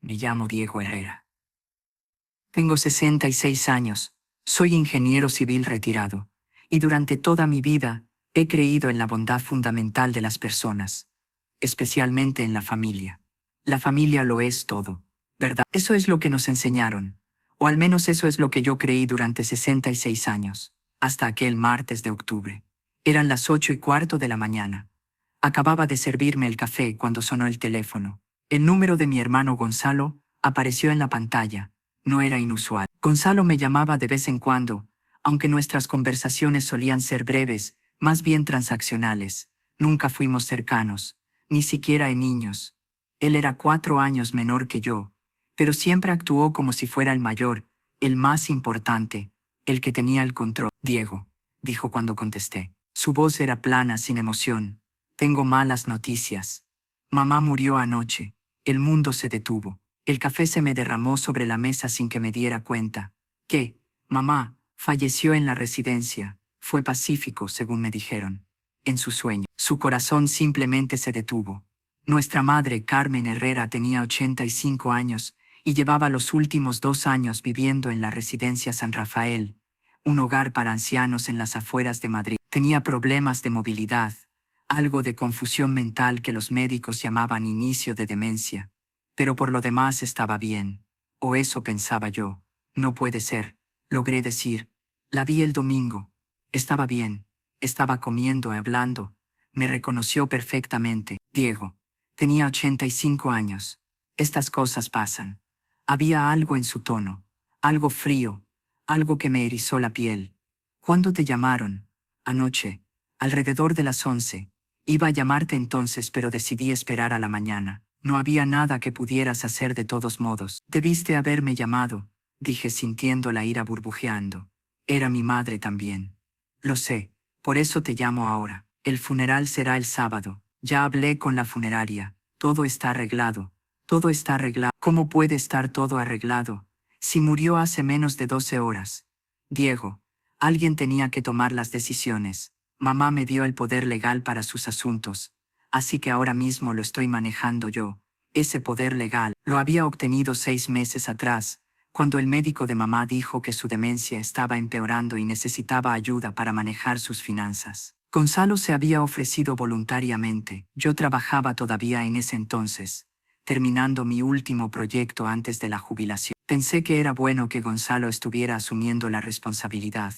Me llamo Diego Herrera. Tengo 66 años, soy ingeniero civil retirado, y durante toda mi vida he creído en la bondad fundamental de las personas, especialmente en la familia. La familia lo es todo, ¿verdad? Eso es lo que nos enseñaron, o al menos eso es lo que yo creí durante 66 años, hasta aquel martes de octubre. Eran las 8:15 de la mañana. Acababa de servirme el café cuando sonó el teléfono. El número de mi hermano Gonzalo apareció en la pantalla. No era inusual. Gonzalo me llamaba de vez en cuando, aunque nuestras conversaciones solían ser breves, más bien transaccionales. Nunca fuimos cercanos, ni siquiera en niños. Él era 4 años menor que yo, pero siempre actuó como si fuera el mayor, el más importante, el que tenía el control. Diego, dijo cuando contesté. Su voz era plana, sin emoción. Tengo malas noticias. Mamá murió anoche. El mundo se detuvo. El café se me derramó sobre la mesa sin que me diera cuenta. ¿Qué? Mamá falleció en la residencia. Fue pacífico, según me dijeron. En su sueño. Su corazón simplemente se detuvo. Nuestra madre, Carmen Herrera, tenía 85 años y llevaba los últimos 2 años viviendo en la residencia San Rafael, un hogar para ancianos en las afueras de Madrid. Tenía problemas de movilidad, algo de confusión mental que los médicos llamaban inicio de demencia. Pero por lo demás estaba bien. O eso pensaba yo. No puede ser, logré decir. La vi el domingo. Estaba bien. Estaba comiendo y hablando. Me reconoció perfectamente. Diego. Tenía 85 años. Estas cosas pasan. Había algo en su tono. Algo frío. Algo que me erizó la piel. ¿Cuándo te llamaron? Anoche. Alrededor de las 11. Iba a llamarte entonces, pero decidí esperar a la mañana. No había nada que pudieras hacer de todos modos. Debiste haberme llamado, dije sintiendo la ira burbujeando. Era mi madre también. Lo sé, por eso te llamo ahora. El funeral será el sábado. Ya hablé con la funeraria. Todo está arreglado. Todo está arreglado. ¿Cómo puede estar todo arreglado si murió hace menos de 12 horas? Diego, alguien tenía que tomar las decisiones. Mamá me dio el poder legal para sus asuntos, así que ahora mismo lo estoy manejando yo. Ese poder legal lo había obtenido 6 meses atrás, cuando el médico de mamá dijo que su demencia estaba empeorando y necesitaba ayuda para manejar sus finanzas. Gonzalo se había ofrecido voluntariamente. Yo trabajaba todavía en ese entonces, terminando mi último proyecto antes de la jubilación. Pensé que era bueno que Gonzalo estuviera asumiendo la responsabilidad.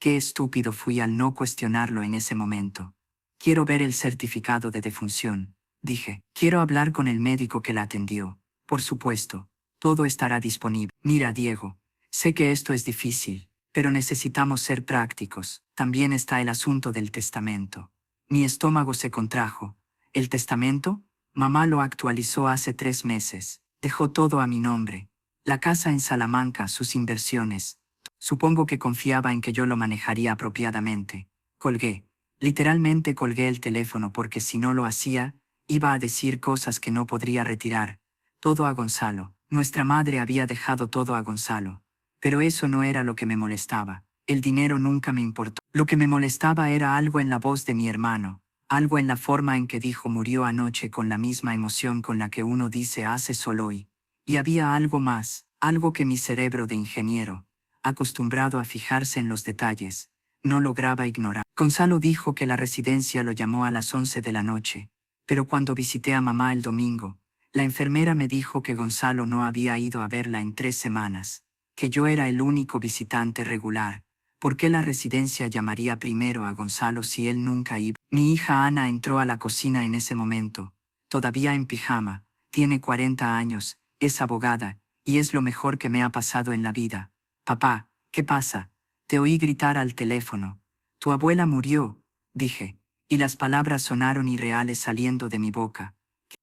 Qué estúpido fui al no cuestionarlo en ese momento. Quiero ver el certificado de defunción, dije. Quiero hablar con el médico que la atendió. Por supuesto, todo estará disponible. Mira, Diego, sé que esto es difícil, pero necesitamos ser prácticos. También está el asunto del testamento. Mi estómago se contrajo. ¿El testamento? Mamá lo actualizó hace 3 meses. Dejó todo a mi nombre. La casa en Salamanca, sus inversiones. Supongo que confiaba en que yo lo manejaría apropiadamente. Colgué. Literalmente colgué el teléfono porque si no lo hacía, iba a decir cosas que no podría retirar. Todo a Gonzalo. Nuestra madre había dejado todo a Gonzalo. Pero eso no era lo que me molestaba. El dinero nunca me importó. Lo que me molestaba era algo en la voz de mi hermano, algo en la forma en que dijo murió anoche con la misma emoción con la que uno dice hace solo hoy. Y había algo más, algo que mi cerebro de ingeniero, acostumbrado a fijarse en los detalles, no lograba ignorar. Gonzalo dijo que la residencia lo llamó a las 11 de la noche, pero cuando visité a mamá el domingo, la enfermera me dijo que Gonzalo no había ido a verla en 3 semanas, que yo era el único visitante regular. ¿Por qué la residencia llamaría primero a Gonzalo si él nunca iba? Mi hija Ana entró a la cocina en ese momento, todavía en pijama, tiene 40 años, es abogada, y es lo mejor que me ha pasado en la vida. Papá, ¿qué pasa? Te oí gritar al teléfono. Tu abuela murió, dije, y las palabras sonaron irreales saliendo de mi boca.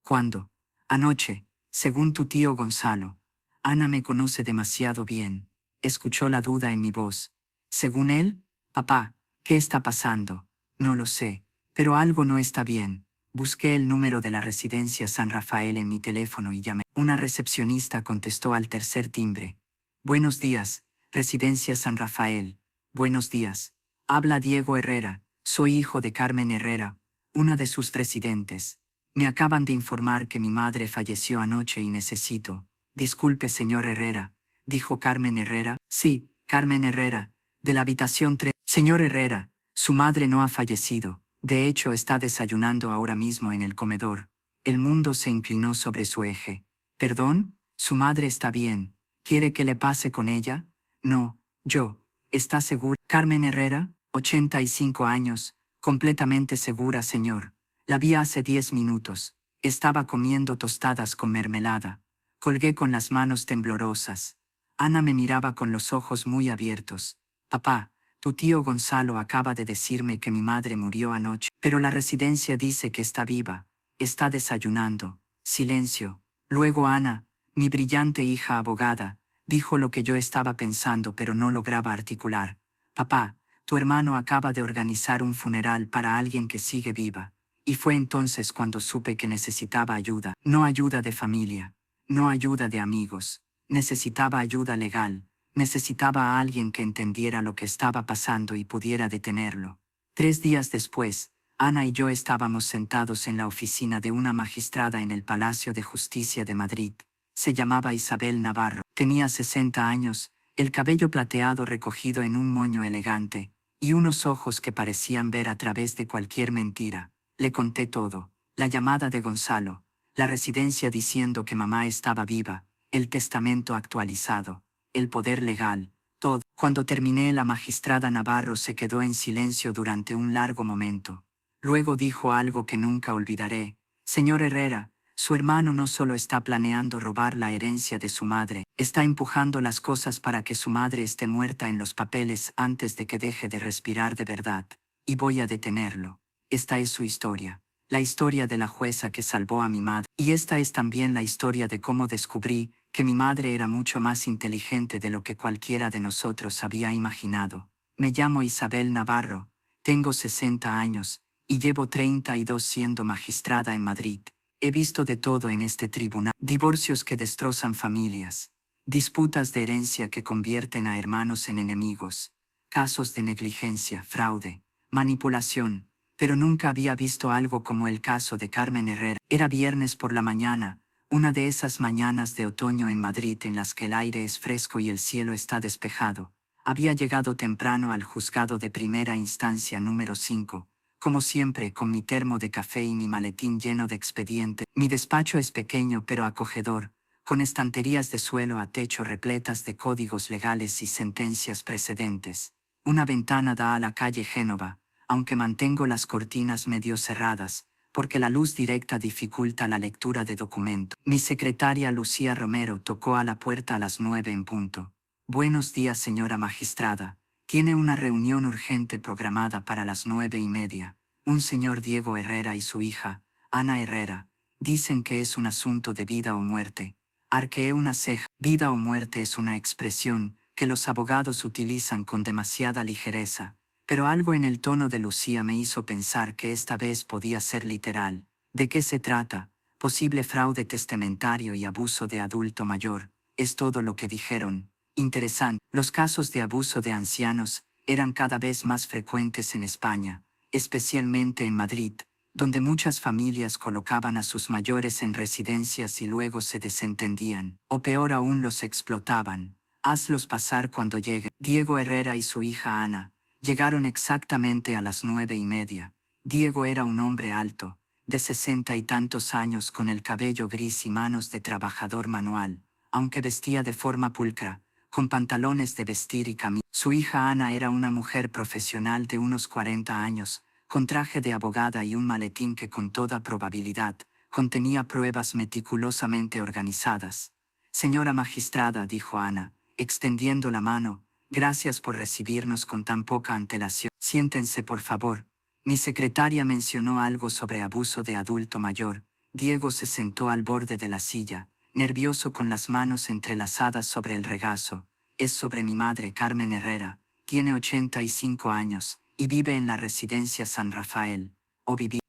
¿Cuándo? Anoche, según tu tío Gonzalo. Ana me conoce demasiado bien. Escuchó la duda en mi voz. Según él, papá, ¿qué está pasando? No lo sé, pero algo no está bien. Busqué el número de la residencia San Rafael en mi teléfono y llamé. Una recepcionista contestó al tercer timbre. Buenos días, residencia San Rafael. Buenos días. Habla Diego Herrera. Soy hijo de Carmen Herrera, una de sus residentes. Me acaban de informar que mi madre falleció anoche y necesito. Disculpe, señor Herrera, dijo Carmen Herrera. Sí, Carmen Herrera, de la habitación 3. Señor Herrera, su madre no ha fallecido. De hecho, está desayunando ahora mismo en el comedor. El mundo se inclinó sobre su eje. ¿Perdón? Su madre está bien. ¿Quiere que le pase con ella? No, yo. ¿Está segura? Carmen Herrera, 85 años, completamente segura, señor. La vi hace 10 minutos. Estaba comiendo tostadas con mermelada. Colgué con las manos temblorosas. Ana me miraba con los ojos muy abiertos. Papá, tu tío Gonzalo acaba de decirme que mi madre murió anoche, pero la residencia dice que está viva. Está desayunando. Silencio. Luego Ana, mi brillante hija abogada, dijo lo que yo estaba pensando pero no lograba articular. Papá, tu hermano acaba de organizar un funeral para alguien que sigue viva. Y fue entonces cuando supe que necesitaba ayuda. No ayuda de familia. No ayuda de amigos. Necesitaba ayuda legal. Necesitaba a alguien que entendiera lo que estaba pasando y pudiera detenerlo. 3 días después, Ana y yo estábamos sentados en la oficina de una magistrada en el Palacio de Justicia de Madrid. Se llamaba Isabel Navarro. Tenía 60 años, el cabello plateado recogido en un moño elegante, y unos ojos que parecían ver a través de cualquier mentira. Le conté todo, la llamada de Gonzalo, la residencia diciendo que mamá estaba viva, el testamento actualizado, el poder legal, todo. Cuando terminé, la magistrada Navarro se quedó en silencio durante un largo momento. Luego dijo algo que nunca olvidaré. Señor Herrera, su hermano no solo está planeando robar la herencia de su madre, está empujando las cosas para que su madre esté muerta en los papeles antes de que deje de respirar de verdad. Y voy a detenerlo. Esta es su historia. La historia de la jueza que salvó a mi madre. Y esta es también la historia de cómo descubrí que mi madre era mucho más inteligente de lo que cualquiera de nosotros había imaginado. Me llamo Isabel Navarro, tengo 60 años, y llevo 32 siendo magistrada en Madrid. He visto de todo en este tribunal. Divorcios que destrozan familias. Disputas de herencia que convierten a hermanos en enemigos. Casos de negligencia, fraude, manipulación. Pero nunca había visto algo como el caso de Carmen Herrera. Era viernes por la mañana, una de esas mañanas de otoño en Madrid en las que el aire es fresco y el cielo está despejado. Había llegado temprano al juzgado de primera instancia número 5, como siempre con mi termo de café y mi maletín lleno de expediente. Mi despacho es pequeño pero acogedor, con estanterías de suelo a techo repletas de códigos legales y sentencias precedentes. Una ventana da a la calle Génova, aunque mantengo las cortinas medio cerradas, porque la luz directa dificulta la lectura de documento. Mi secretaria Lucía Romero tocó a la puerta a las 9 en punto. Buenos días, señora magistrada. Tiene una reunión urgente programada para las 9:30. Un señor Diego Herrera y su hija, Ana Herrera, dicen que es un asunto de vida o muerte. Arqueé una ceja. Vida o muerte es una expresión que los abogados utilizan con demasiada ligereza, pero algo en el tono de Lucía me hizo pensar que esta vez podía ser literal. ¿De qué se trata? Posible fraude testamentario y abuso de adulto mayor. Es todo lo que dijeron. Interesante. Los casos de abuso de ancianos eran cada vez más frecuentes en España, especialmente en Madrid, donde muchas familias colocaban a sus mayores en residencias y luego se desentendían, o peor aún los explotaban. Hazlos pasar cuando lleguen. Diego Herrera y su hija Ana llegaron exactamente a las 9:30. Diego era un hombre alto, de 60 y tantos años con el cabello gris y manos de trabajador manual, aunque vestía de forma pulcra, con pantalones de vestir y camisa. Su hija Ana era una mujer profesional de unos 40 años, con traje de abogada y un maletín que con toda probabilidad contenía pruebas meticulosamente organizadas. Señora magistrada, dijo Ana, extendiendo la mano, gracias por recibirnos con tan poca antelación. Siéntense, por favor. Mi secretaria mencionó algo sobre abuso de adulto mayor. Diego se sentó al borde de la silla, nervioso con las manos entrelazadas sobre el regazo. Es sobre mi madre Carmen Herrera, tiene 85 años, y vive en la residencia San Rafael.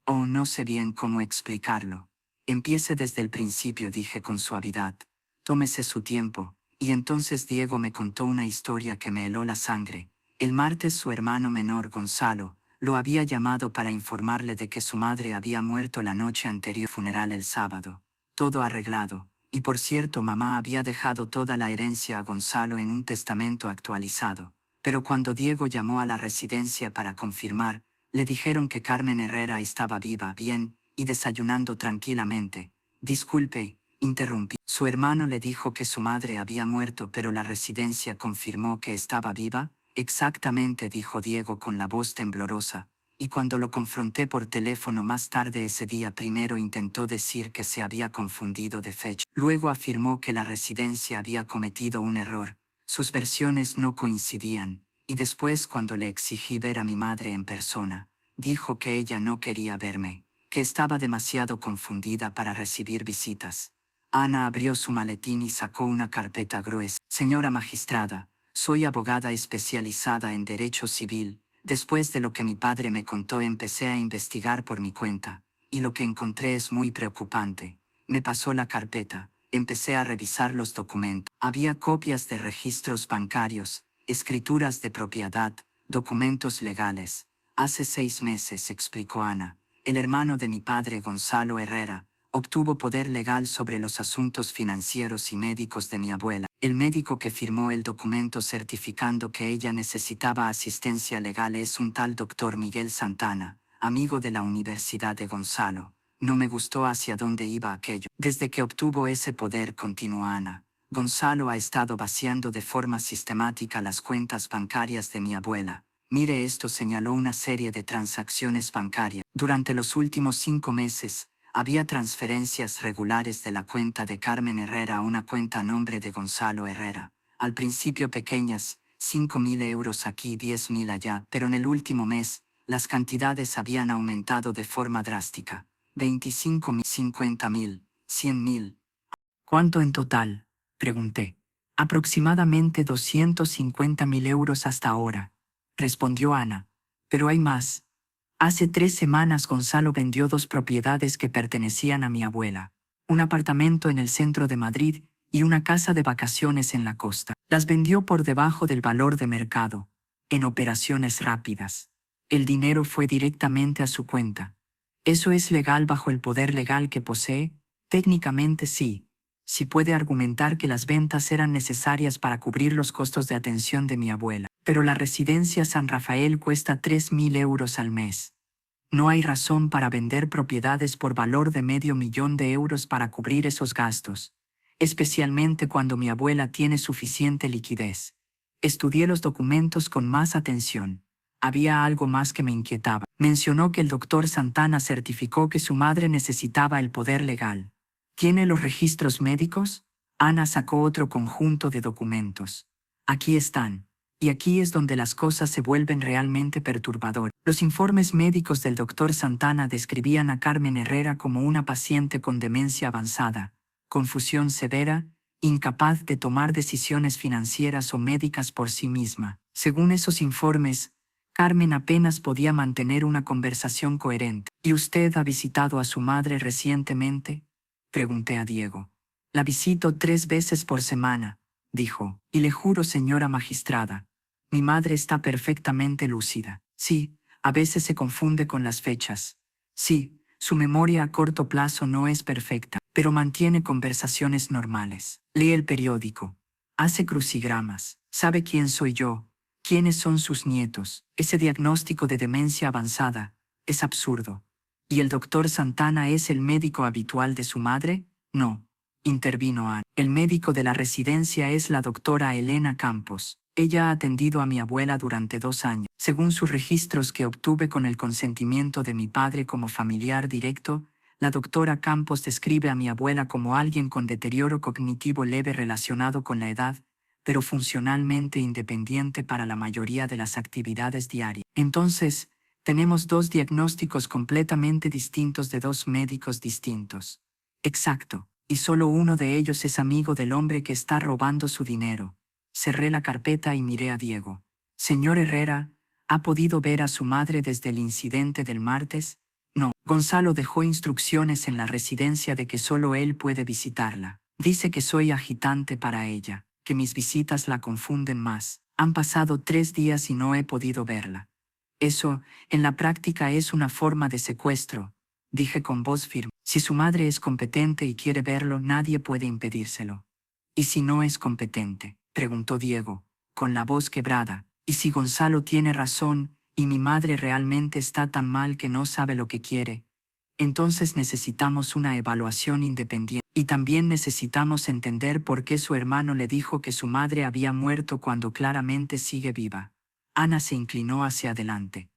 No sé bien cómo explicarlo. Empiece desde el principio, dije con suavidad. Tómese su tiempo. Y entonces Diego me contó una historia que me heló la sangre. El martes su hermano menor Gonzalo lo había llamado para informarle de que su madre había muerto la noche anterior al funeral el sábado. Todo arreglado. Y por cierto, mamá había dejado toda la herencia a Gonzalo en un testamento actualizado. Pero cuando Diego llamó a la residencia para confirmar, le dijeron que Carmen Herrera estaba viva, bien, y desayunando tranquilamente. Disculpe, interrumpí. Su hermano le dijo que su madre había muerto, pero la residencia confirmó que estaba viva. Exactamente, dijo Diego con la voz temblorosa. Y cuando lo confronté por teléfono más tarde ese día, primero intentó decir que se había confundido de fecha. Luego afirmó que la residencia había cometido un error. Sus versiones no coincidían. Y después, cuando le exigí ver a mi madre en persona, dijo que ella no quería verme, que estaba demasiado confundida para recibir visitas. Ana abrió su maletín y sacó una carpeta gruesa. Señora magistrada, soy abogada especializada en derecho civil. Después de lo que mi padre me contó, empecé a investigar por mi cuenta, y lo que encontré es muy preocupante. Me pasó la carpeta, empecé a revisar los documentos. Había copias de registros bancarios, escrituras de propiedad, documentos legales. Hace 6 meses, explicó Ana, el hermano de mi padre, Gonzalo Herrera, obtuvo poder legal sobre los asuntos financieros y médicos de mi abuela. El médico que firmó el documento certificando que ella necesitaba asistencia legal es un tal doctor Miguel Santana, amigo de la Universidad de Gonzalo. No me gustó hacia dónde iba aquello. Desde que obtuvo ese poder, continuó Ana, Gonzalo ha estado vaciando de forma sistemática las cuentas bancarias de mi abuela. Mire esto, señaló una serie de transacciones bancarias. Durante los últimos 5 meses, había transferencias regulares de la cuenta de Carmen Herrera a una cuenta a nombre de Gonzalo Herrera. Al principio pequeñas, 5.000 euros aquí, 10.000 allá, pero en el último mes, las cantidades habían aumentado de forma drástica. 25.000, 50.000, 100.000. ¿Cuánto en total?, pregunté. Aproximadamente 250.000 euros hasta ahora, respondió Ana. Pero hay más. Hace 3 semanas Gonzalo vendió 2 propiedades que pertenecían a mi abuela, un apartamento en el centro de Madrid y una casa de vacaciones en la costa. Las vendió por debajo del valor de mercado, en operaciones rápidas. El dinero fue directamente a su cuenta. ¿Eso es legal bajo el poder legal que posee? Técnicamente sí. Si puede argumentar que las ventas eran necesarias para cubrir los costos de atención de mi abuela. Pero la residencia San Rafael cuesta 3.000 euros al mes. No hay razón para vender propiedades por valor de $500.000 para cubrir esos gastos, especialmente cuando mi abuela tiene suficiente liquidez. Estudié los documentos con más atención. Había algo más que me inquietaba. Mencionó que el doctor Santana certificó que su madre necesitaba el poder legal. ¿Tiene los registros médicos? Ana sacó otro conjunto de documentos. Aquí están. Y aquí es donde las cosas se vuelven realmente perturbadoras. Los informes médicos del doctor Santana describían a Carmen Herrera como una paciente con demencia avanzada, confusión severa, incapaz de tomar decisiones financieras o médicas por sí misma. Según esos informes, Carmen apenas podía mantener una conversación coherente. ¿Y usted ha visitado a su madre recientemente?, pregunté a Diego. La visito 3 veces por semana, dijo, y le juro, señora magistrada, mi madre está perfectamente lúcida. Sí, a veces se confunde con las fechas. Sí, su memoria a corto plazo no es perfecta, pero mantiene conversaciones normales. Lee el periódico. Hace crucigramas. Sabe quién soy yo, quiénes son sus nietos. Ese diagnóstico de demencia avanzada es absurdo. ¿Y el doctor Santana es el médico habitual de su madre? No, intervino Ana. El médico de la residencia es la doctora Elena Campos. Ella ha atendido a mi abuela durante 2 años. Según sus registros que obtuve con el consentimiento de mi padre como familiar directo, la doctora Campos describe a mi abuela como alguien con deterioro cognitivo leve relacionado con la edad, pero funcionalmente independiente para la mayoría de las actividades diarias. Entonces, tenemos 2 diagnósticos completamente distintos de 2 médicos distintos. Exacto, y solo uno de ellos es amigo del hombre que está robando su dinero. Cerré la carpeta y miré a Diego. Señor Herrera, ¿ha podido ver a su madre desde el incidente del martes? No. Gonzalo dejó instrucciones en la residencia de que solo él puede visitarla. Dice que soy agitante para ella, que mis visitas la confunden más. Han pasado 3 días y no he podido verla. Eso, en la práctica, es una forma de secuestro, dije con voz firme. Si su madre es competente y quiere verlo, nadie puede impedírselo. ¿Y si no es competente?, preguntó Diego, con la voz quebrada. ¿Y si Gonzalo tiene razón y mi madre realmente está tan mal que no sabe lo que quiere? Entonces necesitamos una evaluación independiente. Y también necesitamos entender por qué su hermano le dijo que su madre había muerto cuando claramente sigue viva. Ana se inclinó hacia adelante.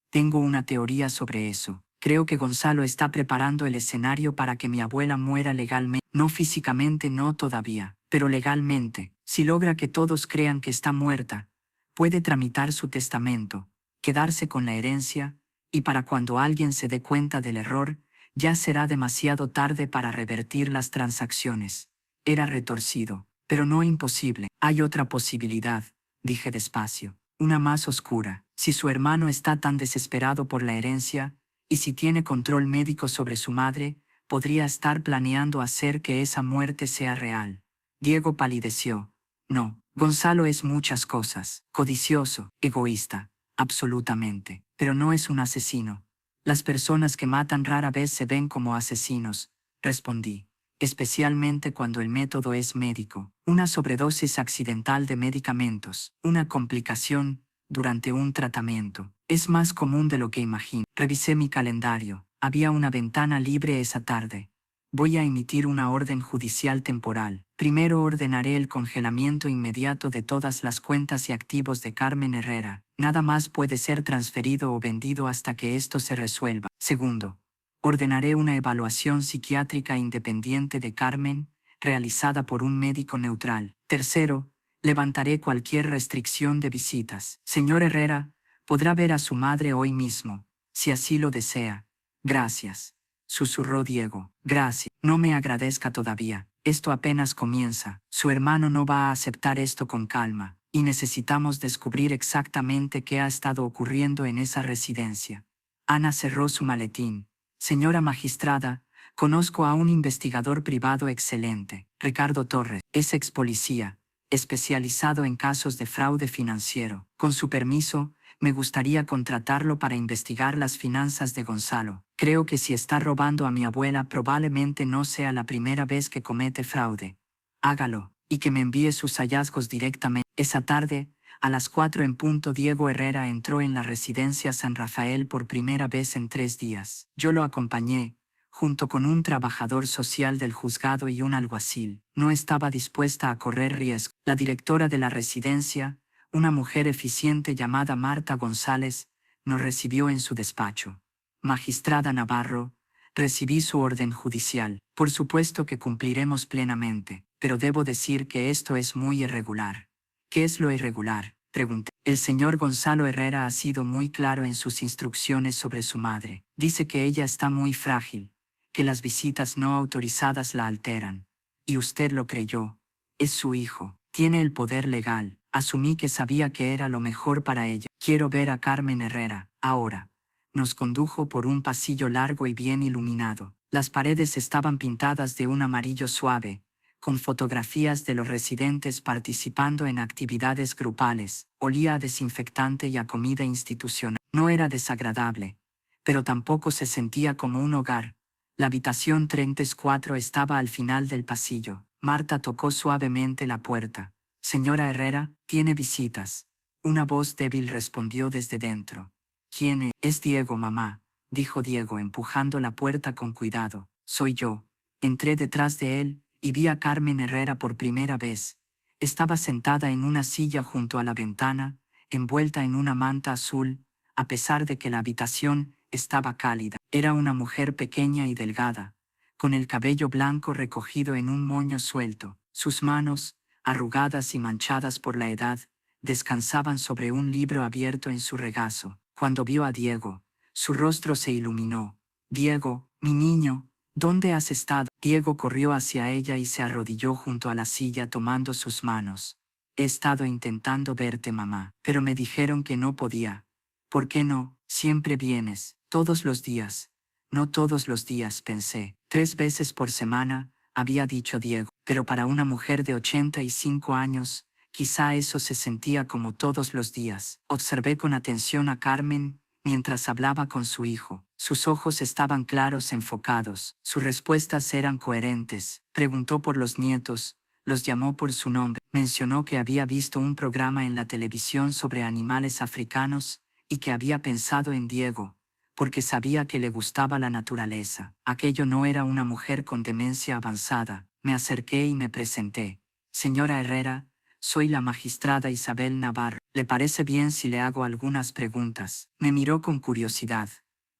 Tengo una teoría sobre eso. Creo que Gonzalo está preparando el escenario para que mi abuela muera legalmente. No físicamente, no todavía, pero legalmente. Si logra que todos crean que está muerta, puede tramitar su testamento, quedarse con la herencia, y para cuando alguien se dé cuenta del error, ya será demasiado tarde para revertir las transacciones. Era retorcido, pero no imposible. Hay otra posibilidad, dije despacio, una más oscura. Si su hermano está tan desesperado por la herencia, y si tiene control médico sobre su madre, podría estar planeando hacer que esa muerte sea real. Diego palideció. No, Gonzalo es muchas cosas. Codicioso, egoísta, absolutamente, pero no es un asesino. Las personas que matan rara vez se ven como asesinos, respondí, especialmente cuando el método es médico. Una sobredosis accidental de medicamentos, una complicación durante un tratamiento. Es más común de lo que imagino. Revisé mi calendario. Había una ventana libre esa tarde. Voy a emitir una orden judicial temporal. Primero ordenaré el congelamiento inmediato de todas las cuentas y activos de Carmen Herrera. Nada más puede ser transferido o vendido hasta que esto se resuelva. Segundo, ordenaré una evaluación psiquiátrica independiente de Carmen, realizada por un médico neutral. Tercero, levantaré cualquier restricción de visitas. Señor Herrera, podrá ver a su madre hoy mismo, si así lo desea. Gracias, susurró Diego. Gracias. No me agradezca todavía. Esto apenas comienza. Su hermano no va a aceptar esto con calma, y necesitamos descubrir exactamente qué ha estado ocurriendo en esa residencia. Ana cerró su maletín. Señora magistrada, conozco a un investigador privado excelente, Ricardo Torres. Es ex policía, especializado en casos de fraude financiero. Con su permiso, me gustaría contratarlo para investigar las finanzas de Gonzalo. Creo que si está robando a mi abuela probablemente no sea la primera vez que comete fraude. Hágalo, y que me envíe sus hallazgos directamente. Esa tarde, a las 4 en punto, Diego Herrera entró en la residencia San Rafael por primera vez en 3 días. Yo lo acompañé, junto con un trabajador social del juzgado y un alguacil. No estaba dispuesta a correr riesgo. La directora de la residencia, una mujer eficiente llamada Marta González, nos recibió en su despacho. Magistrada Navarro, recibí su orden judicial. Por supuesto que cumpliremos plenamente, pero debo decir que esto es muy irregular. ¿Qué es lo irregular?, pregunté. El señor Gonzalo Herrera ha sido muy claro en sus instrucciones sobre su madre. Dice que ella está muy frágil, que las visitas no autorizadas la alteran. Y usted lo creyó. Es su hijo. Tiene el poder legal. Asumí que sabía que era lo mejor para ella. Quiero ver a Carmen Herrera, ahora. Nos condujo por un pasillo largo y bien iluminado. Las paredes estaban pintadas de un amarillo suave, con fotografías de los residentes participando en actividades grupales. Olía a desinfectante y a comida institucional. No era desagradable, pero tampoco se sentía como un hogar. La habitación 34 estaba al final del pasillo. Marta tocó suavemente la puerta. Señora Herrera, tiene visitas. Una voz débil respondió desde dentro. ¿Quién es? Es Diego, mamá, dijo Diego empujando la puerta con cuidado. Soy yo. Entré detrás de él y vi a Carmen Herrera por primera vez. Estaba sentada en una silla junto a la ventana, envuelta en una manta azul, a pesar de que la habitación estaba cálida. Era una mujer pequeña y delgada, con el cabello blanco recogido en un moño suelto. Sus manos, arrugadas y manchadas por la edad, descansaban sobre un libro abierto en su regazo. Cuando vio a Diego, su rostro se iluminó. Diego, mi niño, ¿dónde has estado? Diego corrió hacia ella y se arrodilló junto a la silla tomando sus manos. He estado intentando verte, mamá, pero me dijeron que no podía. ¿Por qué no? Siempre vienes, todos los días. No todos los días, pensé. 3 veces por semana, había dicho Diego. Pero para una mujer de 85 años, quizá eso se sentía como todos los días. Observé con atención a Carmen mientras hablaba con su hijo. Sus ojos estaban claros, enfocados. Sus respuestas eran coherentes. Preguntó por los nietos, los llamó por su nombre. Mencionó que había visto un programa en la televisión sobre animales africanos y que había pensado en Diego, porque sabía que le gustaba la naturaleza. Aquello no era una mujer con demencia avanzada. Me acerqué y me presenté. Señora Herrera, soy la magistrada Isabel Navarro. ¿Le parece bien si le hago algunas preguntas? Me miró con curiosidad.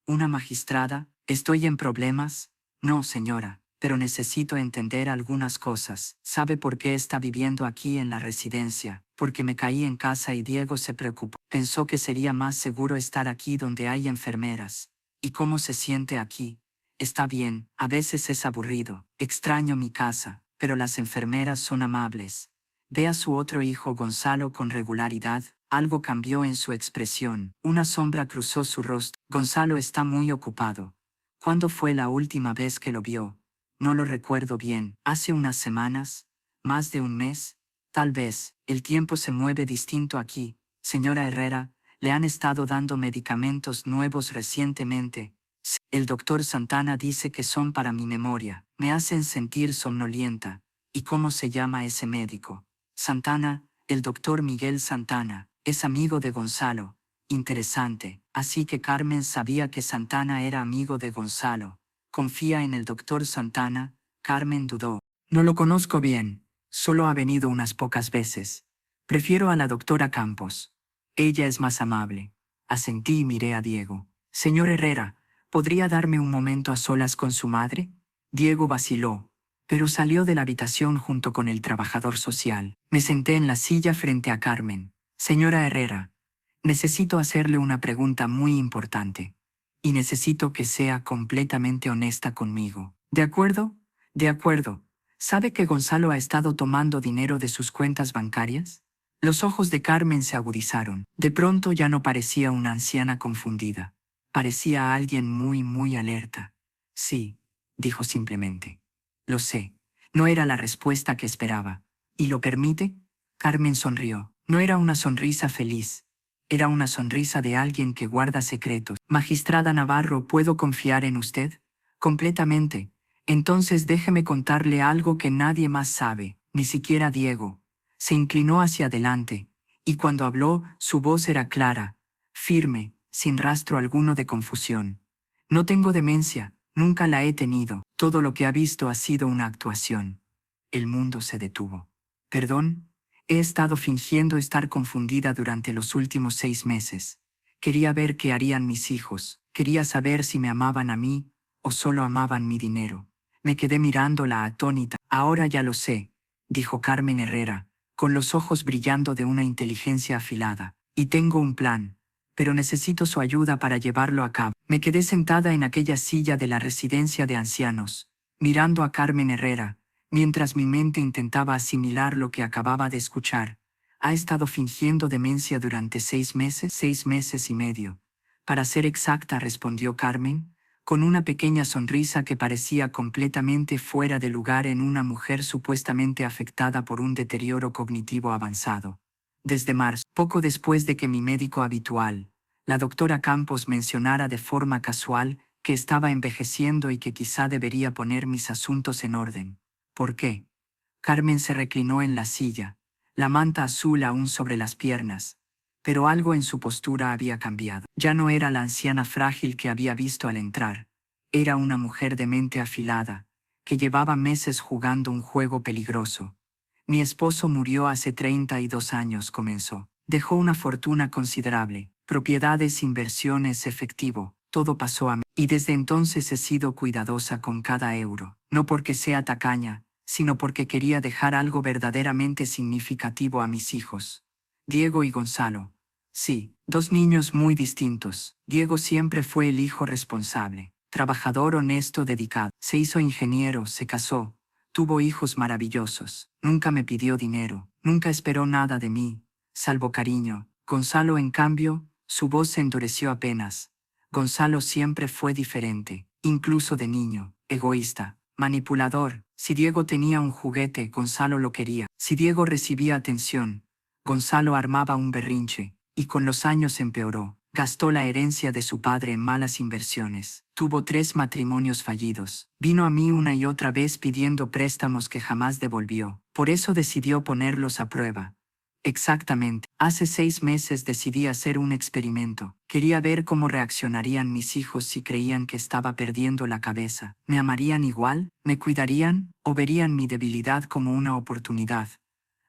¿Una magistrada? ¿Estoy en problemas? No, señora, pero necesito entender algunas cosas. ¿Sabe por qué está viviendo aquí en la residencia? Porque me caí en casa y Diego se preocupó. Pensó que sería más seguro estar aquí donde hay enfermeras. ¿Y cómo se siente aquí? Está bien, a veces es aburrido. Extraño mi casa, pero las enfermeras son amables. Ve a su otro hijo Gonzalo con regularidad. Algo cambió en su expresión. Una sombra cruzó su rostro. Gonzalo está muy ocupado. ¿Cuándo fue la última vez que lo vio? No lo recuerdo bien. ¿Hace unas semanas? ¿Más de un mes? Tal vez. El tiempo se mueve distinto aquí. Señora Herrera, le han estado dando medicamentos nuevos recientemente. El doctor Santana dice que son para mi memoria. Me hacen sentir somnolienta. ¿Y cómo se llama ese médico? Santana, el doctor Miguel Santana, es amigo de Gonzalo. Interesante. Así que Carmen sabía que Santana era amigo de Gonzalo. ¿Confía en el doctor Santana? Carmen dudó. No lo conozco bien. Solo ha venido unas pocas veces. Prefiero a la doctora Campos. Ella es más amable. Asentí y miré a Diego. Señor Herrera, ¿podría darme un momento a solas con su madre? Diego vaciló, pero salió de la habitación junto con el trabajador social. Me senté en la silla frente a Carmen. Señora Herrera, necesito hacerle una pregunta muy importante. Y necesito que sea completamente honesta conmigo. ¿De acuerdo? De acuerdo. ¿Sabe que Gonzalo ha estado tomando dinero de sus cuentas bancarias? Los ojos de Carmen se agudizaron. De pronto ya no parecía una anciana confundida. Parecía a alguien muy alerta. Sí, dijo simplemente. Lo sé. No era la respuesta que esperaba. ¿Y lo permite? Carmen sonrió. No era una sonrisa feliz. Era una sonrisa de alguien que guarda secretos. Magistrada Navarro, ¿puedo confiar en usted? Completamente. Entonces déjeme contarle algo que nadie más sabe, ni siquiera Diego. Se inclinó hacia adelante, y cuando habló, su voz era clara, firme, sin rastro alguno de confusión. No tengo demencia, nunca la he tenido. Todo lo que ha visto ha sido una actuación. El mundo se detuvo. ¿Perdón? He estado fingiendo estar confundida durante los últimos 6 meses. Quería ver qué harían mis hijos. Quería saber si me amaban a mí o solo amaban mi dinero. Me quedé mirándola atónita. Ahora ya lo sé, dijo Carmen Herrera, con los ojos brillando de una inteligencia afilada. Y tengo un plan, pero necesito su ayuda para llevarlo a cabo. Me quedé sentada en aquella silla de la residencia de ancianos, mirando a Carmen Herrera, mientras mi mente intentaba asimilar lo que acababa de escuchar. Ha estado fingiendo demencia durante 6 meses, 6 meses y medio. Para ser exacta, respondió Carmen, con una pequeña sonrisa que parecía completamente fuera de lugar en una mujer supuestamente afectada por un deterioro cognitivo avanzado. Desde marzo, poco después de que mi médico habitual, la doctora Campos, mencionara de forma casual que estaba envejeciendo y que quizá debería poner mis asuntos en orden. ¿Por qué? Carmen se reclinó en la silla, la manta azul aún sobre las piernas, pero algo en su postura había cambiado. Ya no era la anciana frágil que había visto al entrar. Era una mujer de mente afilada, que llevaba meses jugando un juego peligroso. Mi esposo murió hace 32 años, comenzó. Dejó una fortuna considerable, propiedades, inversiones, efectivo. Todo pasó a mí. Y desde entonces he sido cuidadosa con cada euro. No porque sea tacaña, sino porque quería dejar algo verdaderamente significativo a mis hijos. Diego y Gonzalo. Sí, 2 niños muy distintos. Diego siempre fue el hijo responsable, trabajador, honesto, dedicado. Se hizo ingeniero, se casó, tuvo hijos maravillosos. Nunca me pidió dinero, nunca esperó nada de mí, salvo cariño. Gonzalo, en cambio, su voz se endureció apenas. Gonzalo siempre fue diferente, incluso de niño, egoísta, manipulador. Si Diego tenía un juguete, Gonzalo lo quería. Si Diego recibía atención, Gonzalo armaba un berrinche, y con los años empeoró. Gastó la herencia de su padre en malas inversiones. Tuvo 3 matrimonios fallidos. Vino a mí una y otra vez pidiendo préstamos que jamás devolvió. Por eso decidió ponerlos a prueba. Exactamente. Hace 6 meses decidí hacer un experimento. Quería ver cómo reaccionarían mis hijos si creían que estaba perdiendo la cabeza. ¿Me amarían igual? ¿Me cuidarían? ¿O verían mi debilidad como una oportunidad?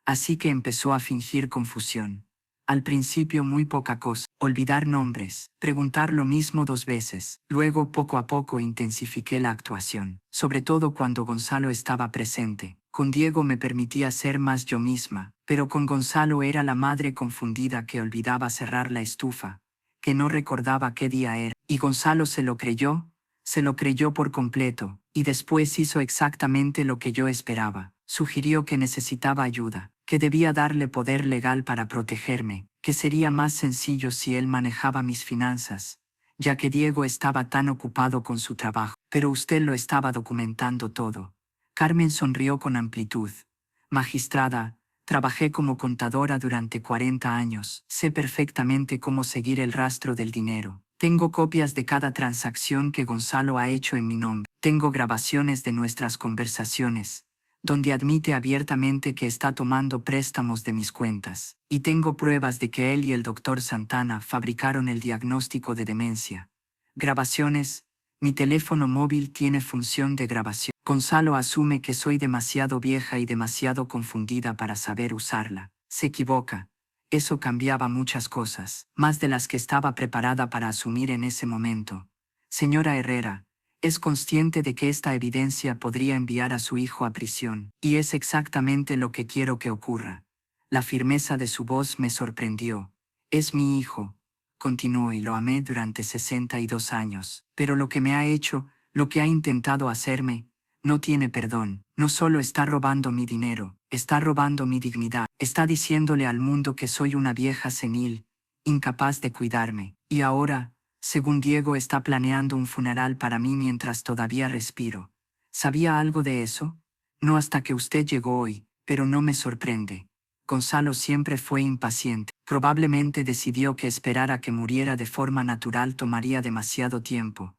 Así que empezó a fingir confusión. Al principio muy poca cosa, olvidar nombres, preguntar lo mismo 2 veces. Luego poco a poco intensifiqué la actuación, sobre todo cuando Gonzalo estaba presente. Con Diego me permitía ser más yo misma, pero con Gonzalo era la madre confundida que olvidaba cerrar la estufa, que no recordaba qué día era. Y Gonzalo se lo creyó por completo, y después hizo exactamente lo que yo esperaba. Sugirió que necesitaba ayuda, que debía darle poder legal para protegerme, que sería más sencillo si él manejaba mis finanzas, ya que Diego estaba tan ocupado con su trabajo. Pero usted lo estaba documentando todo. Carmen sonrió con amplitud. Magistrada, trabajé como contadora durante 40 años. Sé perfectamente cómo seguir el rastro del dinero. Tengo copias de cada transacción que Gonzalo ha hecho en mi nombre. Tengo grabaciones de nuestras conversaciones, donde admite abiertamente que está tomando préstamos de mis cuentas. Y tengo pruebas de que él y el doctor Santana fabricaron el diagnóstico de demencia. Grabaciones. Mi teléfono móvil tiene función de grabación. Gonzalo asume que soy demasiado vieja y demasiado confundida para saber usarla. Se equivoca. Eso cambiaba muchas cosas, más de las que estaba preparada para asumir en ese momento. Señora Herrera, es consciente de que esta evidencia podría enviar a su hijo a prisión, y es exactamente lo que quiero que ocurra. La firmeza de su voz me sorprendió. Es mi hijo, continuó, y lo amé durante 62 años. Pero lo que me ha hecho, lo que ha intentado hacerme, no tiene perdón. No solo está robando mi dinero, está robando mi dignidad. Está diciéndole al mundo que soy una vieja senil, incapaz de cuidarme. Y ahora, según Diego, está planeando un funeral para mí mientras todavía respiro. ¿Sabía algo de eso? No hasta que usted llegó hoy, pero no me sorprende. Gonzalo siempre fue impaciente. Probablemente decidió que esperar a que muriera de forma natural tomaría demasiado tiempo.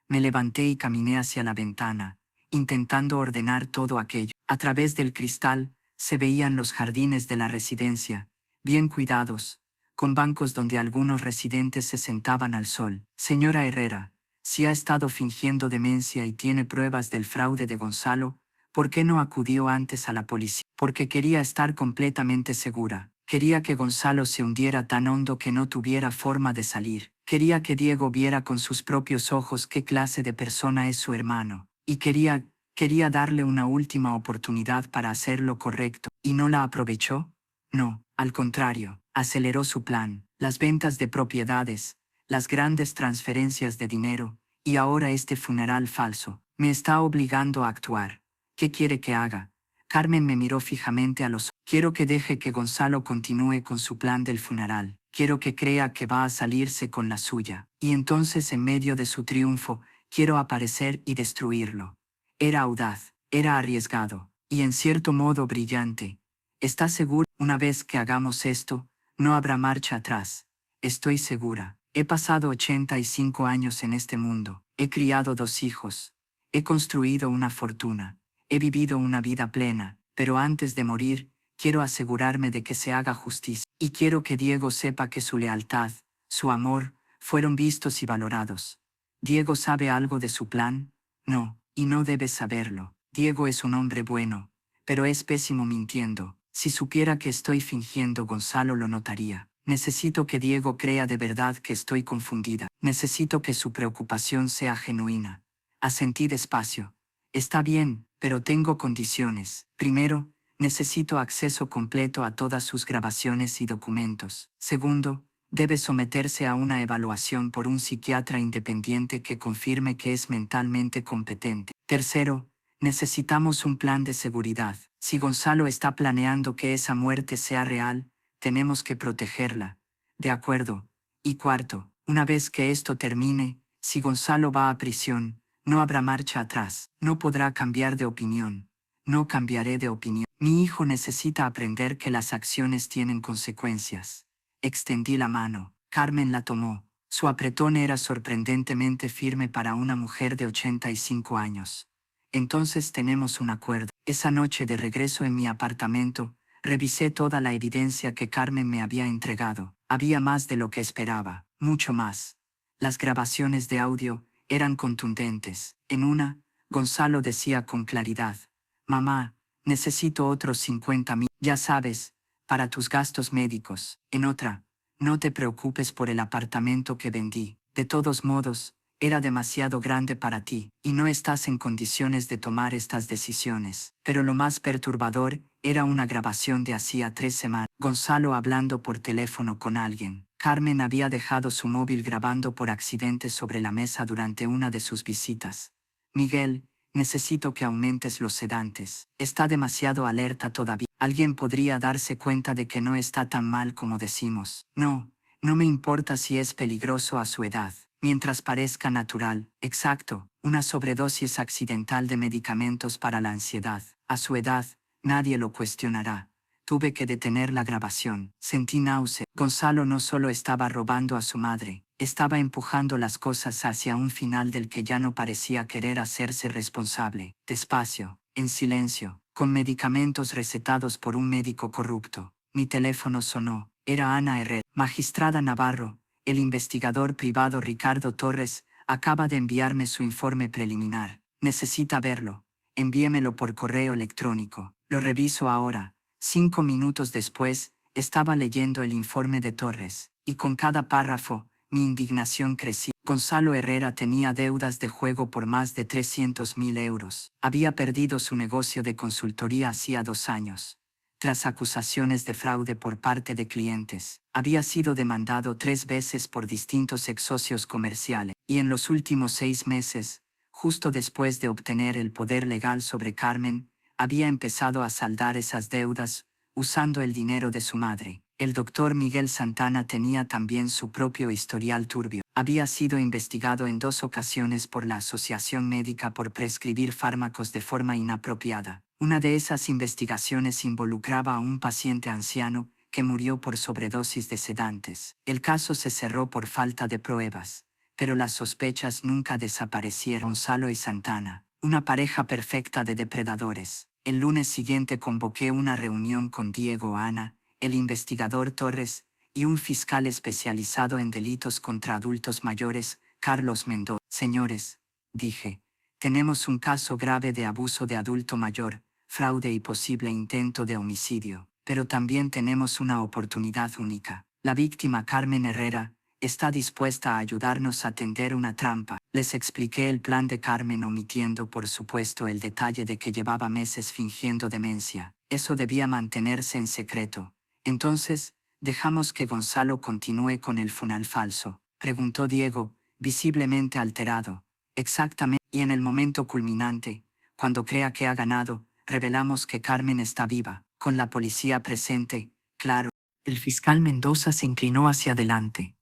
Me levanté y caminé hacia la ventana, intentando ordenar todo aquello. A través del cristal, se veían los jardines de la residencia, bien cuidados, con bancos donde algunos residentes se sentaban al sol. Señora Herrera, si ha estado fingiendo demencia y tiene pruebas del fraude de Gonzalo, ¿por qué no acudió antes a la policía? Porque quería estar completamente segura. Quería que Gonzalo se hundiera tan hondo que no tuviera forma de salir. Quería que Diego viera con sus propios ojos qué clase de persona es su hermano. Y quería darle una última oportunidad para hacer lo correcto. ¿Y no la aprovechó? No, al contrario, aceleró su plan. Las ventas de propiedades, las grandes transferencias de dinero, y ahora este funeral falso. Me está obligando a actuar. ¿Qué quiere que haga? Carmen me miró fijamente a los ojos. Quiero que deje que Gonzalo continúe con su plan del funeral. Quiero que crea que va a salirse con la suya. Y entonces, en medio de su triunfo, quiero aparecer y destruirlo. Era audaz, era arriesgado, y en cierto modo brillante. ¿Está seguro? Una vez que hagamos esto, no habrá marcha atrás. Estoy segura. He pasado 85 años en este mundo. He criado 2 hijos. He construido una fortuna. He vivido una vida plena, pero antes de morir, quiero asegurarme de que se haga justicia. Y quiero que Diego sepa que su lealtad, su amor, fueron vistos y valorados. ¿Diego sabe algo de su plan? No, y no debe saberlo. Diego es un hombre bueno, pero es pésimo mintiendo. Si supiera que estoy fingiendo, Gonzalo lo notaría. Necesito que Diego crea de verdad que estoy confundida. Necesito que su preocupación sea genuina. Asentí despacio. Está bien, pero tengo condiciones. Primero, necesito acceso completo a todas sus grabaciones y documentos. Segundo, debe someterse a una evaluación por un psiquiatra independiente que confirme que es mentalmente competente. Tercero, necesitamos un plan de seguridad. Si Gonzalo está planeando que esa muerte sea real, tenemos que protegerla. De acuerdo. Y cuarto, una vez que esto termine, si Gonzalo va a prisión, no habrá marcha atrás. No podrá cambiar de opinión. No cambiaré de opinión. Mi hijo necesita aprender que las acciones tienen consecuencias. Extendí la mano. Carmen la tomó. Su apretón era sorprendentemente firme para una mujer de 85 años. Entonces tenemos un acuerdo. Esa noche de regreso en mi apartamento, revisé toda la evidencia que Carmen me había entregado. Había más de lo que esperaba, mucho más. Las grabaciones de audio eran contundentes. En una, Gonzalo decía con claridad: «Mamá, necesito otros 50.000, ya sabes, para tus gastos médicos». En otra: «No te preocupes por el apartamento que vendí. De todos modos, era demasiado grande para ti, y no estás en condiciones de tomar estas decisiones». Pero lo más perturbador era una grabación de hacía 3 semanas. Gonzalo hablando por teléfono con alguien. Carmen había dejado su móvil grabando por accidente sobre la mesa durante una de sus visitas. «Miguel, necesito que aumentes los sedantes. Está demasiado alerta todavía. Alguien podría darse cuenta de que no está tan mal como decimos». «No, no me importa si es peligroso a su edad. Mientras parezca natural». «Exacto, una sobredosis accidental de medicamentos para la ansiedad. A su edad, nadie lo cuestionará». Tuve que detener la grabación. Sentí náusea. Gonzalo no solo estaba robando a su madre, estaba empujando las cosas hacia un final del que ya no parecía querer hacerse responsable. Despacio, en silencio, con medicamentos recetados por un médico corrupto. Mi teléfono sonó. Era Ana Herrera. «Magistrada Navarro, el investigador privado Ricardo Torres acaba de enviarme su informe preliminar. Necesita verlo. Envíemelo por correo electrónico». Lo reviso ahora. 5 minutos después, estaba leyendo el informe de Torres, y con cada párrafo, mi indignación crecía. Gonzalo Herrera tenía deudas de juego por más de 300.000 euros. Había perdido su negocio de consultoría hacía 2 años. Tras acusaciones de fraude por parte de clientes, había sido demandado 3 veces por distintos ex-socios comerciales, y en los últimos 6 meses, justo después de obtener el poder legal sobre Carmen, había empezado a saldar esas deudas, usando el dinero de su madre. El doctor Miguel Santana tenía también su propio historial turbio. Había sido investigado en 2 ocasiones por la Asociación Médica por prescribir fármacos de forma inapropiada. Una de esas investigaciones involucraba a un paciente anciano que murió por sobredosis de sedantes. El caso se cerró por falta de pruebas, pero las sospechas nunca desaparecieron. Gonzalo y Santana, una pareja perfecta de depredadores. El lunes siguiente convoqué una reunión con Diego, Ana, el investigador Torres, y un fiscal especializado en delitos contra adultos mayores, Carlos Mendoza. «Señores», dije, «tenemos un caso grave de abuso de adulto mayor, fraude y posible intento de homicidio, pero también tenemos una oportunidad única. La víctima, Carmen Herrera, está dispuesta a ayudarnos a tender una trampa». Les expliqué el plan de Carmen, omitiendo por supuesto el detalle de que llevaba meses fingiendo demencia. Eso debía mantenerse en secreto. «Entonces, ¿dejamos que Gonzalo continúe con el funeral falso?», preguntó Diego, visiblemente alterado. «Exactamente». Y en el momento culminante, cuando crea que ha ganado, revelamos que Carmen está viva, con la policía presente, claro. El fiscal Mendoza se inclinó hacia adelante.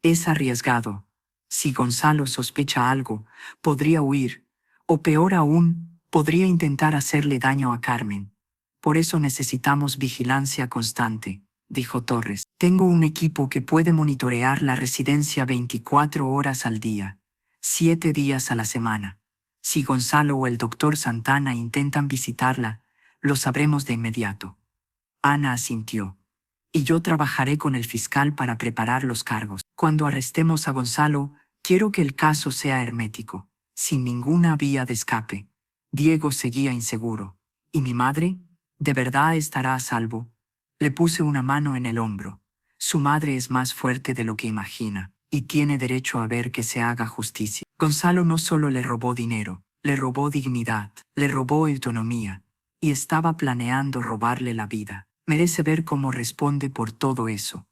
«Es arriesgado. Si Gonzalo sospecha algo, podría huir, o peor aún, podría intentar hacerle daño a Carmen. Por eso necesitamos vigilancia constante», dijo Torres. «Tengo un equipo que puede monitorear la residencia 24 horas al día, 7 días a la semana. Si Gonzalo o el doctor Santana intentan visitarla, lo sabremos de inmediato». Ana asintió. «Y yo trabajaré con el fiscal para preparar los cargos. Cuando arrestemos a Gonzalo, quiero que el caso sea hermético, sin ninguna vía de escape». Diego seguía inseguro. «¿Y mi madre? ¿De verdad estará a salvo?». Le puse una mano en el hombro. «Su madre es más fuerte de lo que imagina, y tiene derecho a ver que se haga justicia. Gonzalo no solo le robó dinero, le robó dignidad, le robó autonomía, y estaba planeando robarle la vida. Merece ver cómo responde por todo eso».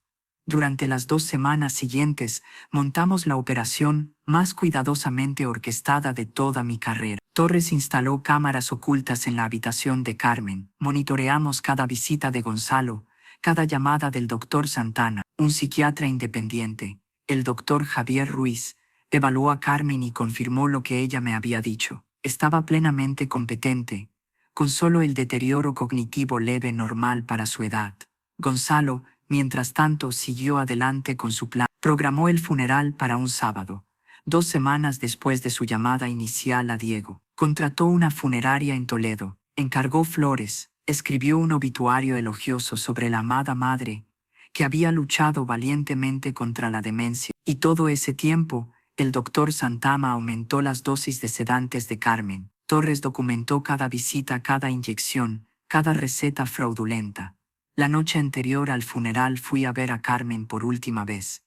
Durante las 2 semanas siguientes, montamos la operación más cuidadosamente orquestada de toda mi carrera. Torres instaló cámaras ocultas en la habitación de Carmen. Monitoreamos cada visita de Gonzalo, cada llamada del doctor Santana. Un psiquiatra independiente, el doctor Javier Ruiz, evaluó a Carmen y confirmó lo que ella me había dicho. Estaba plenamente competente, con solo el deterioro cognitivo leve normal para su edad. Gonzalo, mientras tanto, siguió adelante con su plan. Programó el funeral para un sábado, 2 semanas después de su llamada inicial a Diego. Contrató una funeraria en Toledo, encargó flores, escribió un obituario elogioso sobre la amada madre, que había luchado valientemente contra la demencia. Y todo ese tiempo, el doctor Santana aumentó las dosis de sedantes de Carmen. Torres documentó cada visita, cada inyección, cada receta fraudulenta. La noche anterior al funeral fui a ver a Carmen por última vez.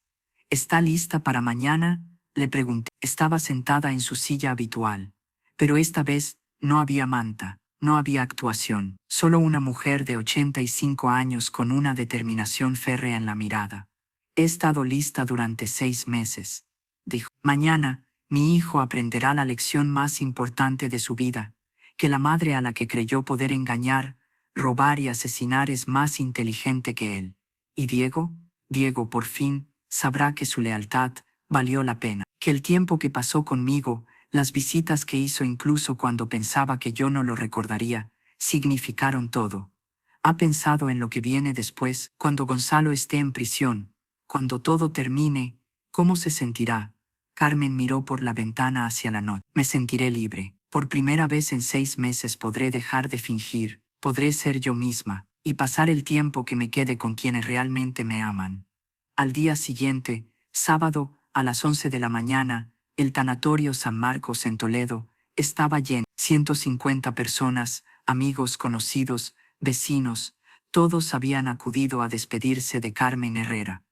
¿Está lista para mañana?, le pregunté. Estaba sentada en su silla habitual, pero esta vez no había manta, no había actuación, solo una mujer de 85 años con una determinación férrea en la mirada. He estado lista durante 6 meses, dijo. Mañana, mi hijo aprenderá la lección más importante de su vida, que la madre a la que creyó poder engañar, robar y asesinar es más inteligente que él. ¿Y Diego? Diego por fin sabrá que su lealtad valió la pena, que el tiempo que pasó conmigo, las visitas que hizo incluso cuando pensaba que yo no lo recordaría, significaron todo. Ha pensado en lo que viene después, cuando Gonzalo esté en prisión, cuando todo termine, ¿cómo se sentirá? Carmen miró por la ventana hacia la noche. Me sentiré libre. Por primera vez en 6 meses podré dejar de fingir, podré ser yo misma, y pasar el tiempo que me quede con quienes realmente me aman. Al día siguiente, sábado, a las 11 de la mañana, el tanatorio San Marcos en Toledo estaba lleno. 150 personas, amigos conocidos, vecinos, todos habían acudido a despedirse de Carmen Herrera.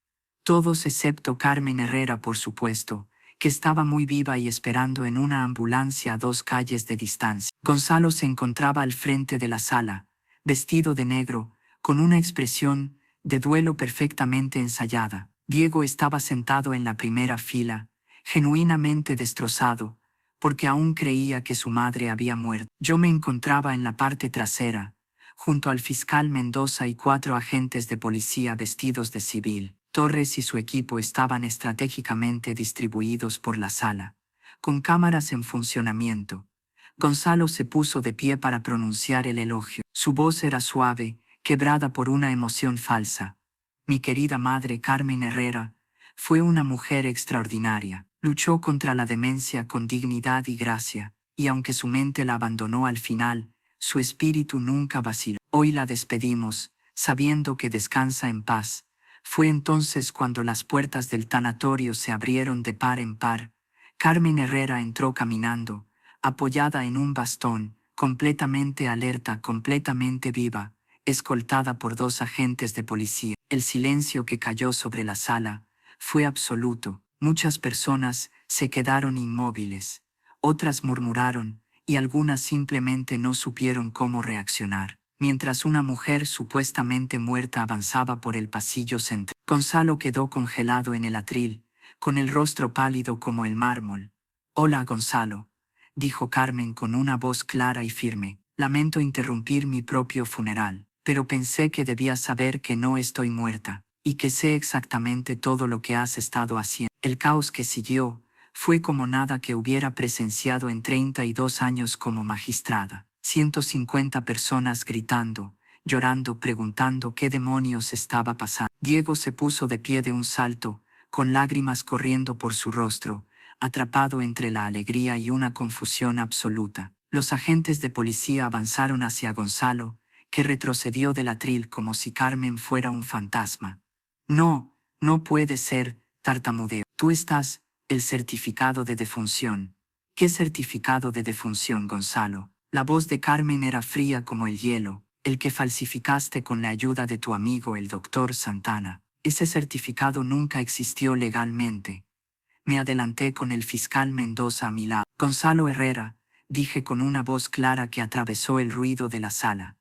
Todos excepto Carmen Herrera, por supuesto, que estaba muy viva y esperando en una ambulancia a 2 calles de distancia. Gonzalo se encontraba al frente de la sala, vestido de negro, con una expresión de duelo perfectamente ensayada. Diego estaba sentado en la primera fila, genuinamente destrozado, porque aún creía que su madre había muerto. Yo me encontraba en la parte trasera, junto al fiscal Mendoza y 4 agentes de policía vestidos de civil. Torres y su equipo estaban estratégicamente distribuidos por la sala, con cámaras en funcionamiento. Gonzalo se puso de pie para pronunciar el elogio. Su voz era suave, quebrada por una emoción falsa. Mi querida madre Carmen Herrera fue una mujer extraordinaria. Luchó contra la demencia con dignidad y gracia, y aunque su mente la abandonó al final, su espíritu nunca vaciló. Hoy la despedimos, sabiendo que descansa en paz. Fue entonces cuando las puertas del tanatorio se abrieron de par en par. Carmen Herrera entró caminando, apoyada en un bastón, completamente alerta, completamente viva, escoltada por 2 agentes de policía. El silencio que cayó sobre la sala fue absoluto. Muchas personas se quedaron inmóviles, otras murmuraron, y algunas simplemente no supieron cómo reaccionar, mientras una mujer supuestamente muerta avanzaba por el pasillo central. Gonzalo quedó congelado en el atril, con el rostro pálido como el mármol. «Hola, Gonzalo», dijo Carmen con una voz clara y firme. «Lamento interrumpir mi propio funeral, pero pensé que debías saber que no estoy muerta, y que sé exactamente todo lo que has estado haciendo». El caos que siguió fue como nada que hubiera presenciado en 32 años como magistrada. 150 personas gritando, llorando, preguntando qué demonios estaba pasando. Diego se puso de pie de un salto, con lágrimas corriendo por su rostro, atrapado entre la alegría y una confusión absoluta. Los agentes de policía avanzaron hacia Gonzalo, que retrocedió del atril como si Carmen fuera un fantasma. «No, no puede ser», tartamudeó. «Tú estás, el certificado de defunción». «¿Qué certificado de defunción, Gonzalo?». La voz de Carmen era fría como el hielo. «El que falsificaste con la ayuda de tu amigo el doctor Santana. Ese certificado nunca existió legalmente». Me adelanté con el fiscal Mendoza a mi lado. «Gonzalo Herrera», dije con una voz clara que atravesó el ruido de la sala,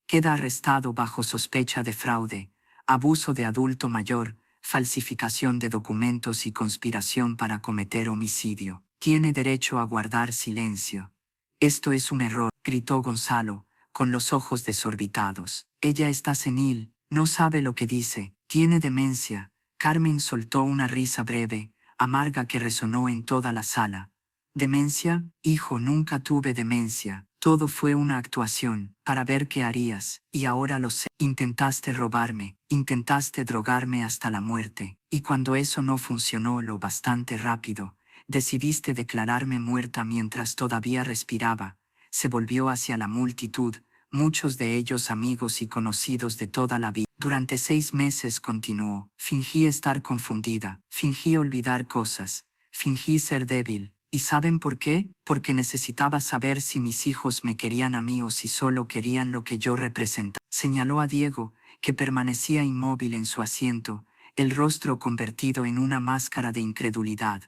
«queda arrestado bajo sospecha de fraude, abuso de adulto mayor, falsificación de documentos y conspiración para cometer homicidio. Tiene derecho a guardar silencio». «Esto es un error», gritó Gonzalo, con los ojos desorbitados. «Ella está senil, no sabe lo que dice, tiene demencia». Carmen soltó una risa breve, amarga que resonó en toda la sala. «¿Demencia? Hijo, nunca tuve demencia. Todo fue una actuación, para ver qué harías, y ahora lo sé. Intentaste robarme, intentaste drogarme hasta la muerte, y cuando eso no funcionó lo bastante rápido, decidiste declararme muerta mientras todavía respiraba. Se volvió hacia la multitud, muchos de ellos amigos y conocidos de toda la vida. Durante 6 meses continuó. Fingí estar confundida, fingí olvidar cosas, fingí ser débil. ¿Y saben por qué? Porque necesitaba saber si mis hijos me querían a mí o si solo querían lo que yo representaba. Señaló a Diego, que permanecía inmóvil en su asiento, el rostro convertido en una máscara de incredulidad.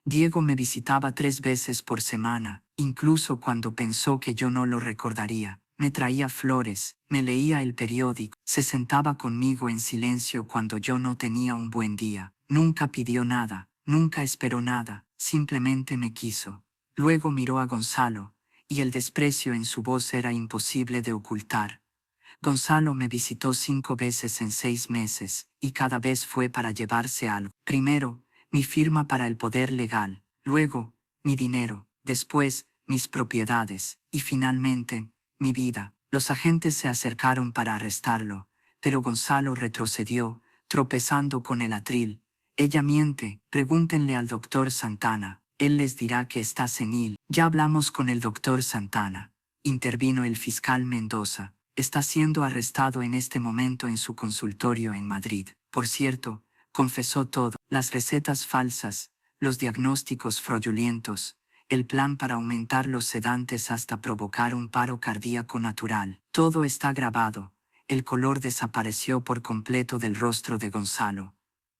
Diego me visitaba 3 veces por semana, incluso cuando pensó que yo no lo recordaría. Me traía flores, me leía el periódico, se sentaba conmigo en silencio cuando yo no tenía un buen día. Nunca pidió nada, nunca esperó nada, simplemente me quiso. Luego miró a Gonzalo, y el desprecio en su voz era imposible de ocultar. Gonzalo me visitó 5 veces en 6 meses, y cada vez fue para llevarse algo. Primero, mi firma para el poder legal, luego, mi dinero, después, mis propiedades, y finalmente, mi vida. Los agentes se acercaron para arrestarlo, pero Gonzalo retrocedió, tropezando con el atril. Ella miente, pregúntenle al doctor Santana, él les dirá que está senil. Ya hablamos con el doctor Santana, intervino el fiscal Mendoza. Está siendo arrestado en este momento en su consultorio en Madrid. Por cierto, confesó todo, las recetas falsas, los diagnósticos fraudulentos, el plan para aumentar los sedantes hasta provocar un paro cardíaco natural. Todo está grabado. El color desapareció por completo del rostro de Gonzalo.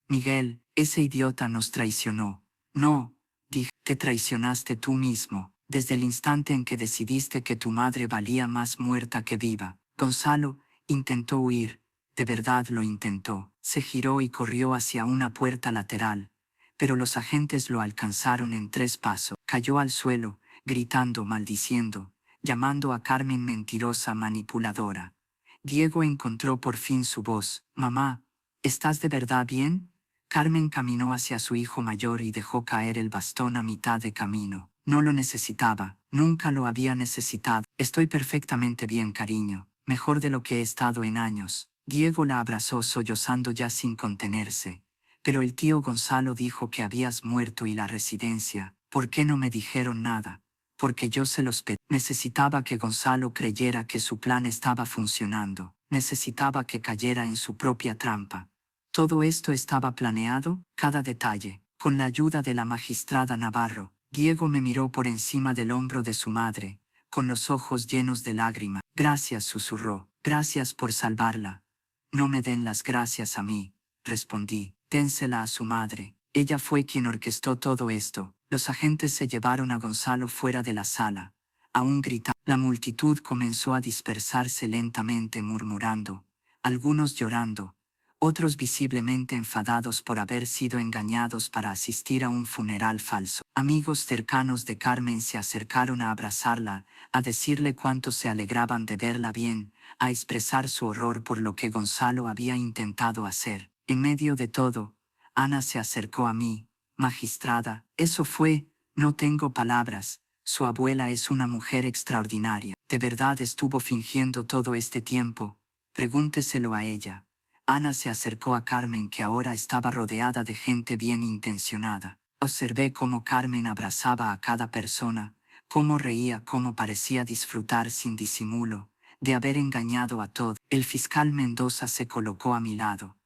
Miguel, ese idiota nos traicionó. No, dije, te traicionaste tú mismo, desde el instante en que decidiste que tu madre valía más muerta que viva. Gonzalo intentó huir, de verdad lo intentó. Se giró y corrió hacia una puerta lateral, pero los agentes lo alcanzaron en 3 pasos. Cayó al suelo, gritando, maldiciendo, llamando a Carmen mentirosa manipuladora. Diego encontró por fin su voz. Mamá, ¿estás de verdad bien? Carmen caminó hacia su hijo mayor y dejó caer el bastón a mitad de camino. No lo necesitaba, nunca lo había necesitado. Estoy perfectamente bien, cariño, mejor de lo que he estado en años. Diego la abrazó sollozando ya sin contenerse. Pero el tío Gonzalo dijo que habías muerto y la residencia. ¿Por qué no me dijeron nada? Porque yo se los pedí. Necesitaba que Gonzalo creyera que su plan estaba funcionando. Necesitaba que cayera en su propia trampa. Todo esto estaba planeado, cada detalle. Con la ayuda de la magistrada Navarro, Diego me miró por encima del hombro de su madre, con los ojos llenos de lágrimas. Gracias, susurró. Gracias por salvarla. No me den las gracias a mí, respondí. Dénsela a su madre. Ella fue quien orquestó todo esto. Los agentes se llevaron a Gonzalo fuera de la sala. Aún gritaba. La multitud comenzó a dispersarse lentamente murmurando, algunos llorando, otros visiblemente enfadados por haber sido engañados para asistir a un funeral falso. Amigos cercanos de Carmen se acercaron a abrazarla, a decirle cuánto se alegraban de verla bien, a expresar su horror por lo que Gonzalo había intentado hacer. En medio de todo, Ana se acercó a mí. Magistrada, eso fue, no tengo palabras, su abuela es una mujer extraordinaria. ¿De verdad estuvo fingiendo todo este tiempo? Pregúnteselo a ella. Ana se acercó a Carmen, que ahora estaba rodeada de gente bien intencionada. Observé cómo Carmen abrazaba a cada persona, cómo reía, cómo parecía disfrutar sin disimulo de haber engañado a todos. El fiscal Mendoza se colocó a mi lado.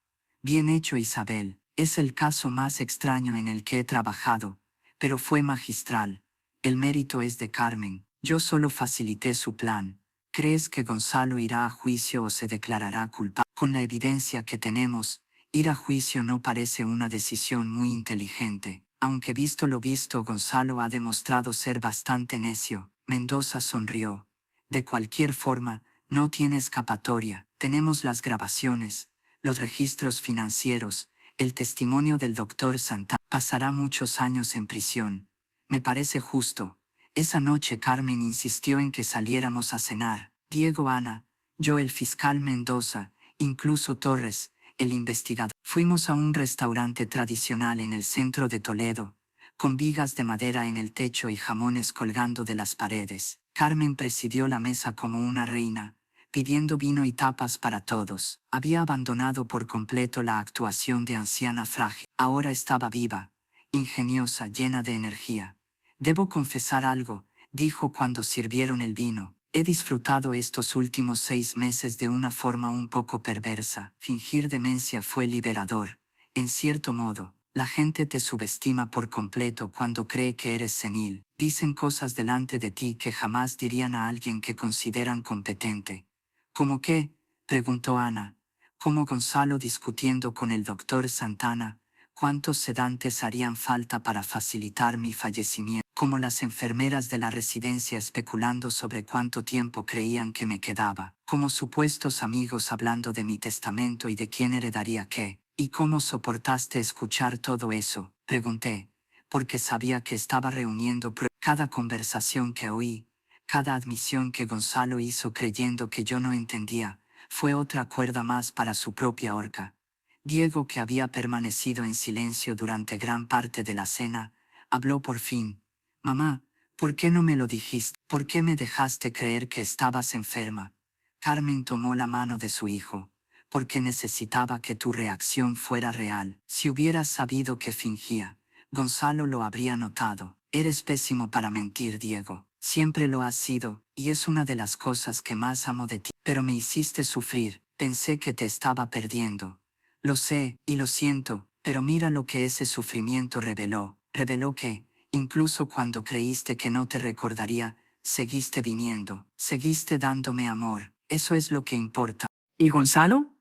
Bien hecho, Isabel. Es el caso más extraño en el que he trabajado, pero fue magistral. El mérito es de Carmen. Yo solo facilité su plan. ¿Crees que Gonzalo irá a juicio o se declarará culpable? Con la evidencia que tenemos, ir a juicio no parece una decisión muy inteligente. Aunque visto lo visto, Gonzalo ha demostrado ser bastante necio. Mendoza sonrió. De cualquier forma, no tiene escapatoria. Tenemos las grabaciones, los registros financieros, el testimonio del doctor Santana. Pasará muchos años en prisión. Me parece justo. Esa noche Carmen insistió en que saliéramos a cenar. Diego, Ana, yo, el fiscal Mendoza, incluso Torres, el investigador. Fuimos a un restaurante tradicional en el centro de Toledo, con vigas de madera en el techo y jamones colgando de las paredes. Carmen presidió la mesa como una reina, pidiendo vino y tapas para todos. Había abandonado por completo la actuación de anciana frágil. Ahora estaba viva, ingeniosa, llena de energía. Debo confesar algo, dijo cuando sirvieron el vino. He disfrutado estos últimos 6 meses de una forma un poco perversa. Fingir demencia fue liberador. En cierto modo, la gente te subestima por completo cuando cree que eres senil. Dicen cosas delante de ti que jamás dirían a alguien que consideran competente. ¿Cómo qué?, preguntó Ana. Como Gonzalo discutiendo con el doctor Santana. ¿Cuántos sedantes harían falta para facilitar mi fallecimiento? Como las enfermeras de la residencia especulando sobre cuánto tiempo creían que me quedaba. Como supuestos amigos hablando de mi testamento y de quién heredaría qué. ¿Y cómo soportaste escuchar todo eso?, pregunté, porque sabía que estaba reuniendo pruebas. Cada conversación que oí, cada admisión que Gonzalo hizo creyendo que yo no entendía, fue otra cuerda más para su propia horca. Diego, que había permanecido en silencio durante gran parte de la cena, habló por fin. «Mamá, ¿por qué no me lo dijiste? ¿Por qué me dejaste creer que estabas enferma?» Carmen tomó la mano de su hijo. «Porque necesitaba que tu reacción fuera real. Si hubieras sabido que fingía, Gonzalo lo habría notado. Eres pésimo para mentir, Diego. Siempre lo has sido, y es una de las cosas que más amo de ti. Pero me hiciste sufrir, pensé que te estaba perdiendo. Lo sé, y lo siento, pero mira lo que ese sufrimiento reveló. Reveló que, incluso cuando creíste que no te recordaría, seguiste viniendo, seguiste dándome amor. Eso es lo que importa». ¿Y Gonzalo?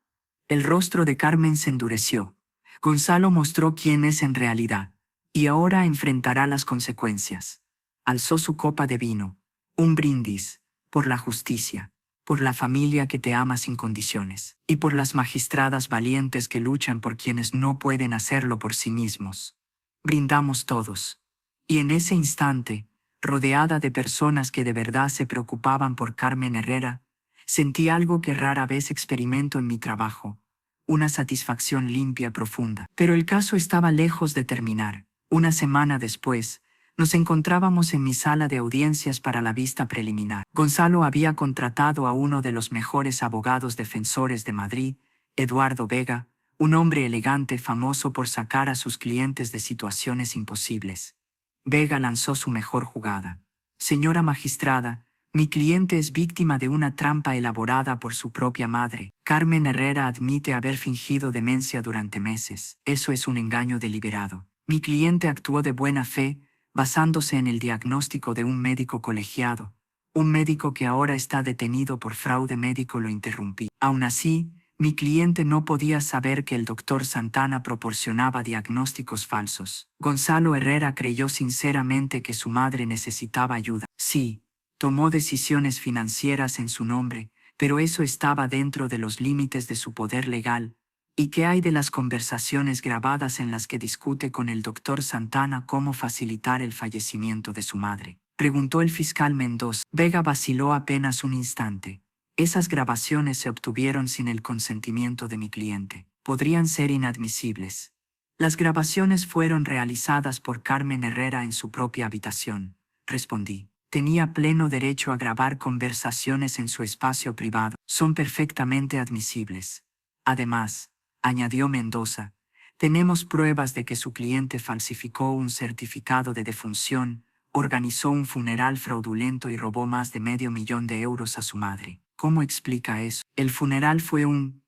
El rostro de Carmen se endureció. Gonzalo mostró quién es en realidad, y ahora enfrentará las consecuencias. Alzó su copa de vino, un brindis, por la justicia, por la familia que te ama sin condiciones, y por las magistradas valientes que luchan por quienes no pueden hacerlo por sí mismos. Brindamos todos. Y en ese instante, rodeada de personas que de verdad se preocupaban por Carmen Herrera, sentí algo que rara vez experimento en mi trabajo, una satisfacción limpia profunda. Pero el caso estaba lejos de terminar. Una semana después, nos encontrábamos en mi sala de audiencias para la vista preliminar. Gonzalo había contratado a uno de los mejores abogados defensores de Madrid, Eduardo Vega, un hombre elegante famoso por sacar a sus clientes de situaciones imposibles. Vega lanzó su mejor jugada. «Señora magistrada, mi cliente es víctima de una trampa elaborada por su propia madre. Carmen Herrera admite haber fingido demencia durante meses. Eso es un engaño deliberado. Mi cliente actuó de buena fe, basándose en el diagnóstico de un médico colegiado. Un médico que ahora está detenido por fraude médico», lo interrumpí. Aún así, mi cliente no podía saber que el doctor Santana proporcionaba diagnósticos falsos. Gonzalo Herrera creyó sinceramente que su madre necesitaba ayuda. Sí, tomó decisiones financieras en su nombre, pero eso estaba dentro de los límites de su poder legal. ¿Y qué hay de las conversaciones grabadas en las que discute con el doctor Santana cómo facilitar el fallecimiento de su madre?, preguntó el fiscal Mendoza. Vega vaciló apenas un instante. «Esas grabaciones se obtuvieron sin el consentimiento de mi cliente. Podrían ser inadmisibles. Las grabaciones fueron realizadas por Carmen Herrera en su propia habitación», respondí. «Tenía pleno derecho a grabar conversaciones en su espacio privado. Son perfectamente admisibles. Además», añadió Mendoza, «tenemos pruebas de que su cliente falsificó un certificado de defunción, organizó un funeral fraudulento y robó más de $500,000 a su madre». «¿Cómo explica eso?». «El funeral fue un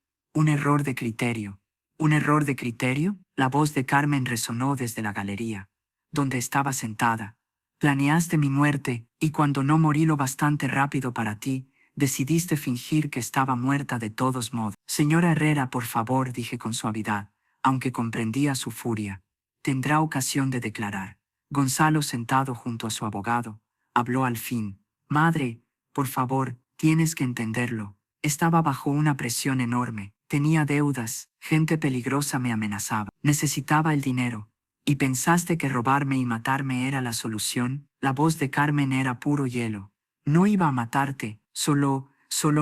error de criterio». «¿Un error de criterio?». La voz de Carmen resonó desde la galería, donde estaba sentada. «Planeaste mi muerte, y cuando no morí lo bastante rápido para ti, decidiste fingir que estaba muerta de todos modos». «Señora Herrera, por favor», dije con suavidad, aunque comprendía su furia. «Tendrá ocasión de declarar». Gonzalo, sentado junto a su abogado, habló al fin. «Madre, por favor, tienes que entenderlo. Estaba bajo una presión enorme. Tenía deudas, gente peligrosa me amenazaba. Necesitaba el dinero. ¿Y pensaste que robarme y matarme era la solución?». La voz de Carmen era puro hielo. «No iba a matarte, solo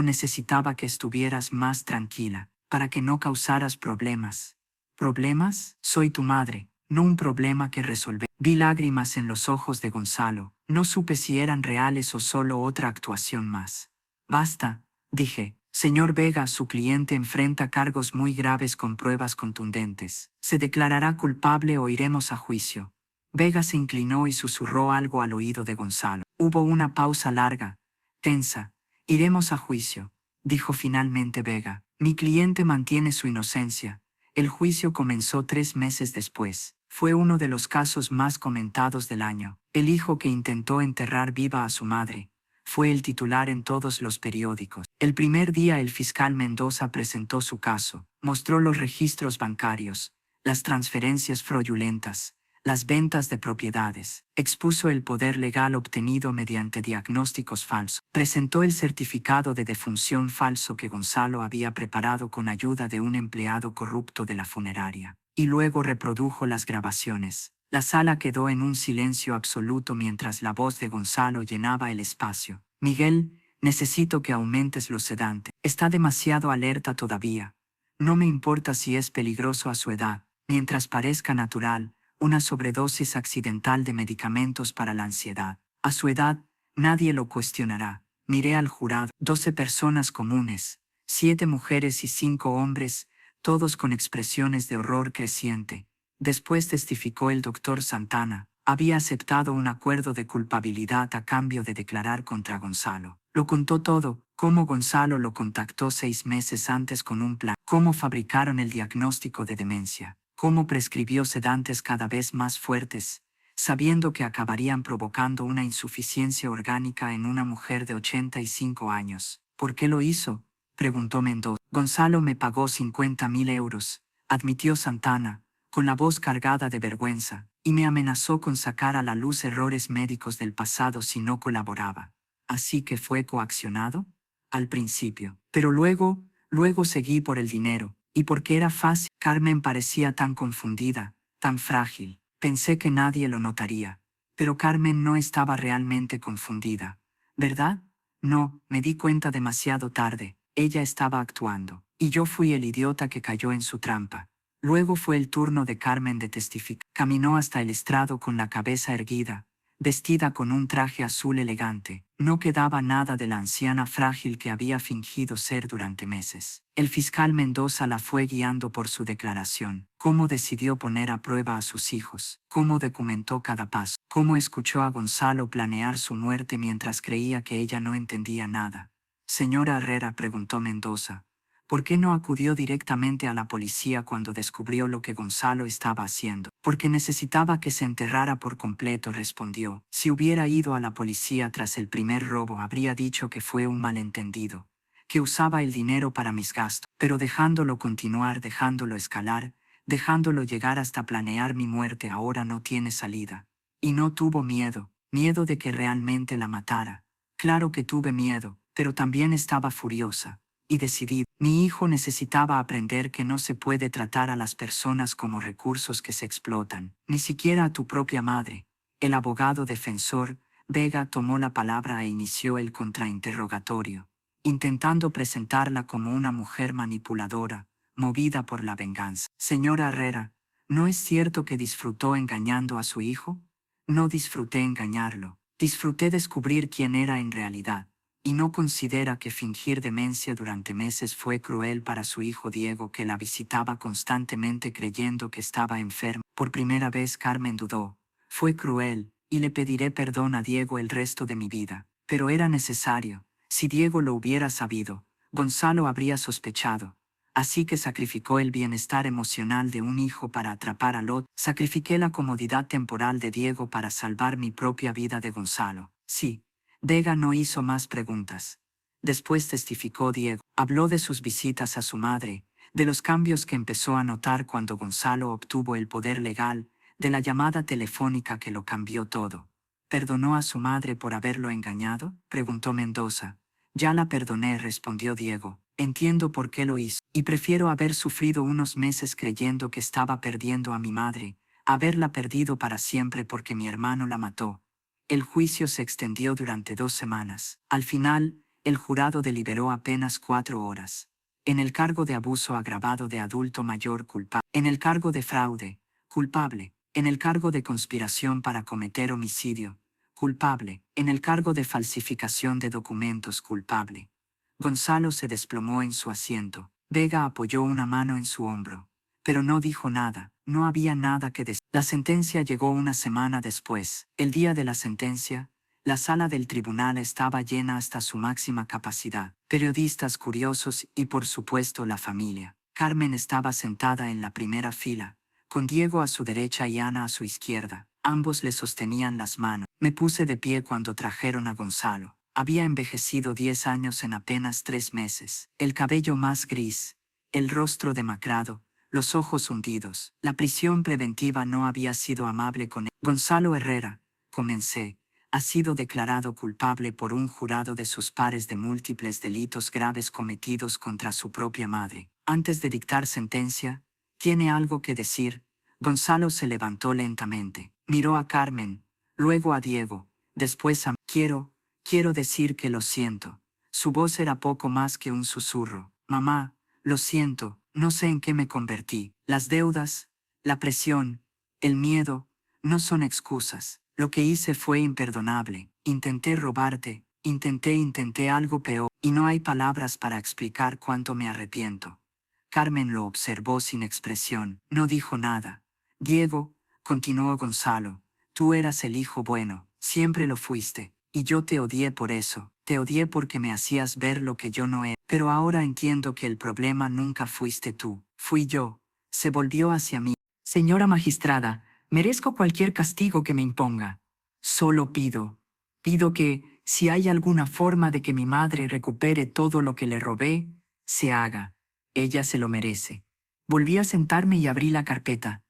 necesitaba que estuvieras más tranquila, para que no causaras problemas». «¿Problemas? Soy tu madre». no un problema que resolver. Vi lágrimas en los ojos de Gonzalo. No supe si eran reales o solo otra actuación más. Basta, dije. Señor Vega, su cliente enfrenta cargos muy graves con pruebas contundentes. ¿Se declarará culpable o iremos a juicio? Vega se inclinó y susurró algo al oído de Gonzalo. Hubo una pausa larga, tensa. Iremos a juicio, dijo finalmente Vega. Mi cliente mantiene su inocencia. El juicio comenzó 3 meses después. Fue uno de los casos más comentados del año. El hijo que intentó enterrar viva a su madre fue el titular en todos los periódicos. El primer día el fiscal Mendoza presentó su caso, mostró los registros bancarios, las transferencias fraudulentas, las ventas de propiedades, expuso el poder legal obtenido mediante diagnósticos falsos, presentó el certificado de defunción falso que Gonzalo había preparado con ayuda de un empleado corrupto de la funeraria, y luego reprodujo las grabaciones. La sala quedó en un silencio absoluto mientras la voz de Gonzalo llenaba el espacio. Miguel, necesito que aumentes lo sedante. Está demasiado alerta todavía. No me importa si es peligroso a su edad, mientras parezca natural, una sobredosis accidental de medicamentos para la ansiedad. A su edad, nadie lo cuestionará. Miré al jurado. 12 personas comunes, 7 mujeres y 5 hombres, todos con expresiones de horror creciente. Después testificó el doctor Santana. Había aceptado un acuerdo de culpabilidad a cambio de declarar contra Gonzalo. Lo contó todo, cómo Gonzalo lo contactó 6 meses antes con un plan, cómo fabricaron el diagnóstico de demencia, cómo prescribió sedantes cada vez más fuertes, sabiendo que acabarían provocando una insuficiencia orgánica en una mujer de 85 años. ¿Por qué lo hizo?, preguntó Mendoza. Gonzalo me pagó 50.000 euros, admitió Santana, con la voz cargada de vergüenza, y me amenazó con sacar a la luz errores médicos del pasado si no colaboraba. ¿Así que fue coaccionado? Al principio. Pero luego seguí por el dinero, y porque era fácil. Carmen parecía tan confundida, tan frágil. Pensé que nadie lo notaría. Pero Carmen no estaba realmente confundida, ¿verdad? No, me di cuenta demasiado tarde. Ella estaba actuando, y yo fui el idiota que cayó en su trampa. Luego fue el turno de Carmen de testificar. Caminó hasta el estrado con la cabeza erguida, vestida con un traje azul elegante. No quedaba nada de la anciana frágil que había fingido ser durante meses. El fiscal Mendoza la fue guiando por su declaración, cómo decidió poner a prueba a sus hijos, cómo documentó cada paso, cómo escuchó a Gonzalo planear su muerte mientras creía que ella no entendía nada. Señora Herrera, preguntó Mendoza, ¿por qué no acudió directamente a la policía cuando descubrió lo que Gonzalo estaba haciendo? Porque necesitaba que se enterrara por completo, respondió. Si hubiera ido a la policía tras el primer robo, habría dicho que fue un malentendido, que usaba el dinero para mis gastos, pero dejándolo continuar, dejándolo escalar, dejándolo llegar hasta planear mi muerte, ahora no tiene salida. Y no tuvo miedo de que realmente la matara. Claro que tuve miedo, pero también estaba furiosa y decidí. Mi hijo necesitaba aprender que no se puede tratar a las personas como recursos que se explotan, ni siquiera a tu propia madre. El abogado defensor, Vega, tomó la palabra e inició el contrainterrogatorio, intentando presentarla como una mujer manipuladora, movida por la venganza. Señora Herrera, ¿no es cierto que disfrutó engañando a su hijo? No disfruté engañarlo, disfruté descubrir quién era en realidad. ¿Y no considera que fingir demencia durante meses fue cruel para su hijo Diego, que la visitaba constantemente creyendo que estaba enfermo? Por primera vez Carmen dudó. Fue cruel, y le pediré perdón a Diego el resto de mi vida. Pero era necesario. Si Diego lo hubiera sabido, Gonzalo habría sospechado. Así que sacrificó el bienestar emocional de un hijo para atrapar a Lot. Sacrifiqué la comodidad temporal de Diego para salvar mi propia vida de Gonzalo. Sí. Vega no hizo más preguntas. Después testificó Diego. Habló de sus visitas a su madre, de los cambios que empezó a notar cuando Gonzalo obtuvo el poder legal, de la llamada telefónica que lo cambió todo. ¿Perdonó a su madre por haberlo engañado?, preguntó Mendoza. Ya la perdoné, respondió Diego. Entiendo por qué lo hizo, y prefiero haber sufrido unos meses creyendo que estaba perdiendo a mi madre, haberla perdido para siempre porque mi hermano la mató. El juicio se extendió durante 2 semanas. Al final, el jurado deliberó apenas 4 horas. En el cargo de abuso agravado de adulto mayor culpable. En el cargo de fraude, culpable. En el cargo de conspiración para cometer homicidio, culpable. En el cargo de falsificación de documentos, culpable. Gonzalo se desplomó en su asiento. Vega apoyó una mano en su hombro. Pero no dijo nada, no había nada que decir. La sentencia llegó una semana después. El día de la sentencia, la sala del tribunal estaba llena hasta su máxima capacidad. Periodistas curiosos y por supuesto la familia. Carmen estaba sentada en la primera fila, con Diego a su derecha y Ana a su izquierda. Ambos le sostenían las manos. Me puse de pie cuando trajeron a Gonzalo. Había envejecido 10 años en apenas 3 meses. El cabello más gris, el rostro demacrado, los ojos hundidos. La prisión preventiva no había sido amable con él. Gonzalo Herrera, comencé, ha sido declarado culpable por un jurado de sus pares de múltiples delitos graves cometidos contra su propia madre. Antes de dictar sentencia, ¿tiene algo que decir? Gonzalo se levantó lentamente. Miró a Carmen, luego a Diego, después a mí. Quiero decir que lo siento. Su voz era poco más que un susurro. Mamá, lo siento, no sé en qué me convertí. Las deudas, la presión, el miedo, no son excusas. Lo que hice fue imperdonable. Intenté robarte, intenté algo peor, y no hay palabras para explicar cuánto me arrepiento. Carmen lo observó sin expresión. No dijo nada. Diego, continuó Gonzalo, tú eras el hijo bueno, siempre lo fuiste. Y yo te odié por eso, te odié porque me hacías ver lo que yo no era. Pero ahora entiendo que el problema nunca fuiste tú, fui yo. Se volvió hacia mí. Señora magistrada, merezco cualquier castigo que me imponga. Solo pido que, si hay alguna forma de que mi madre recupere todo lo que le robé, se haga. Ella se lo merece. Volví a sentarme y abrí la carpeta.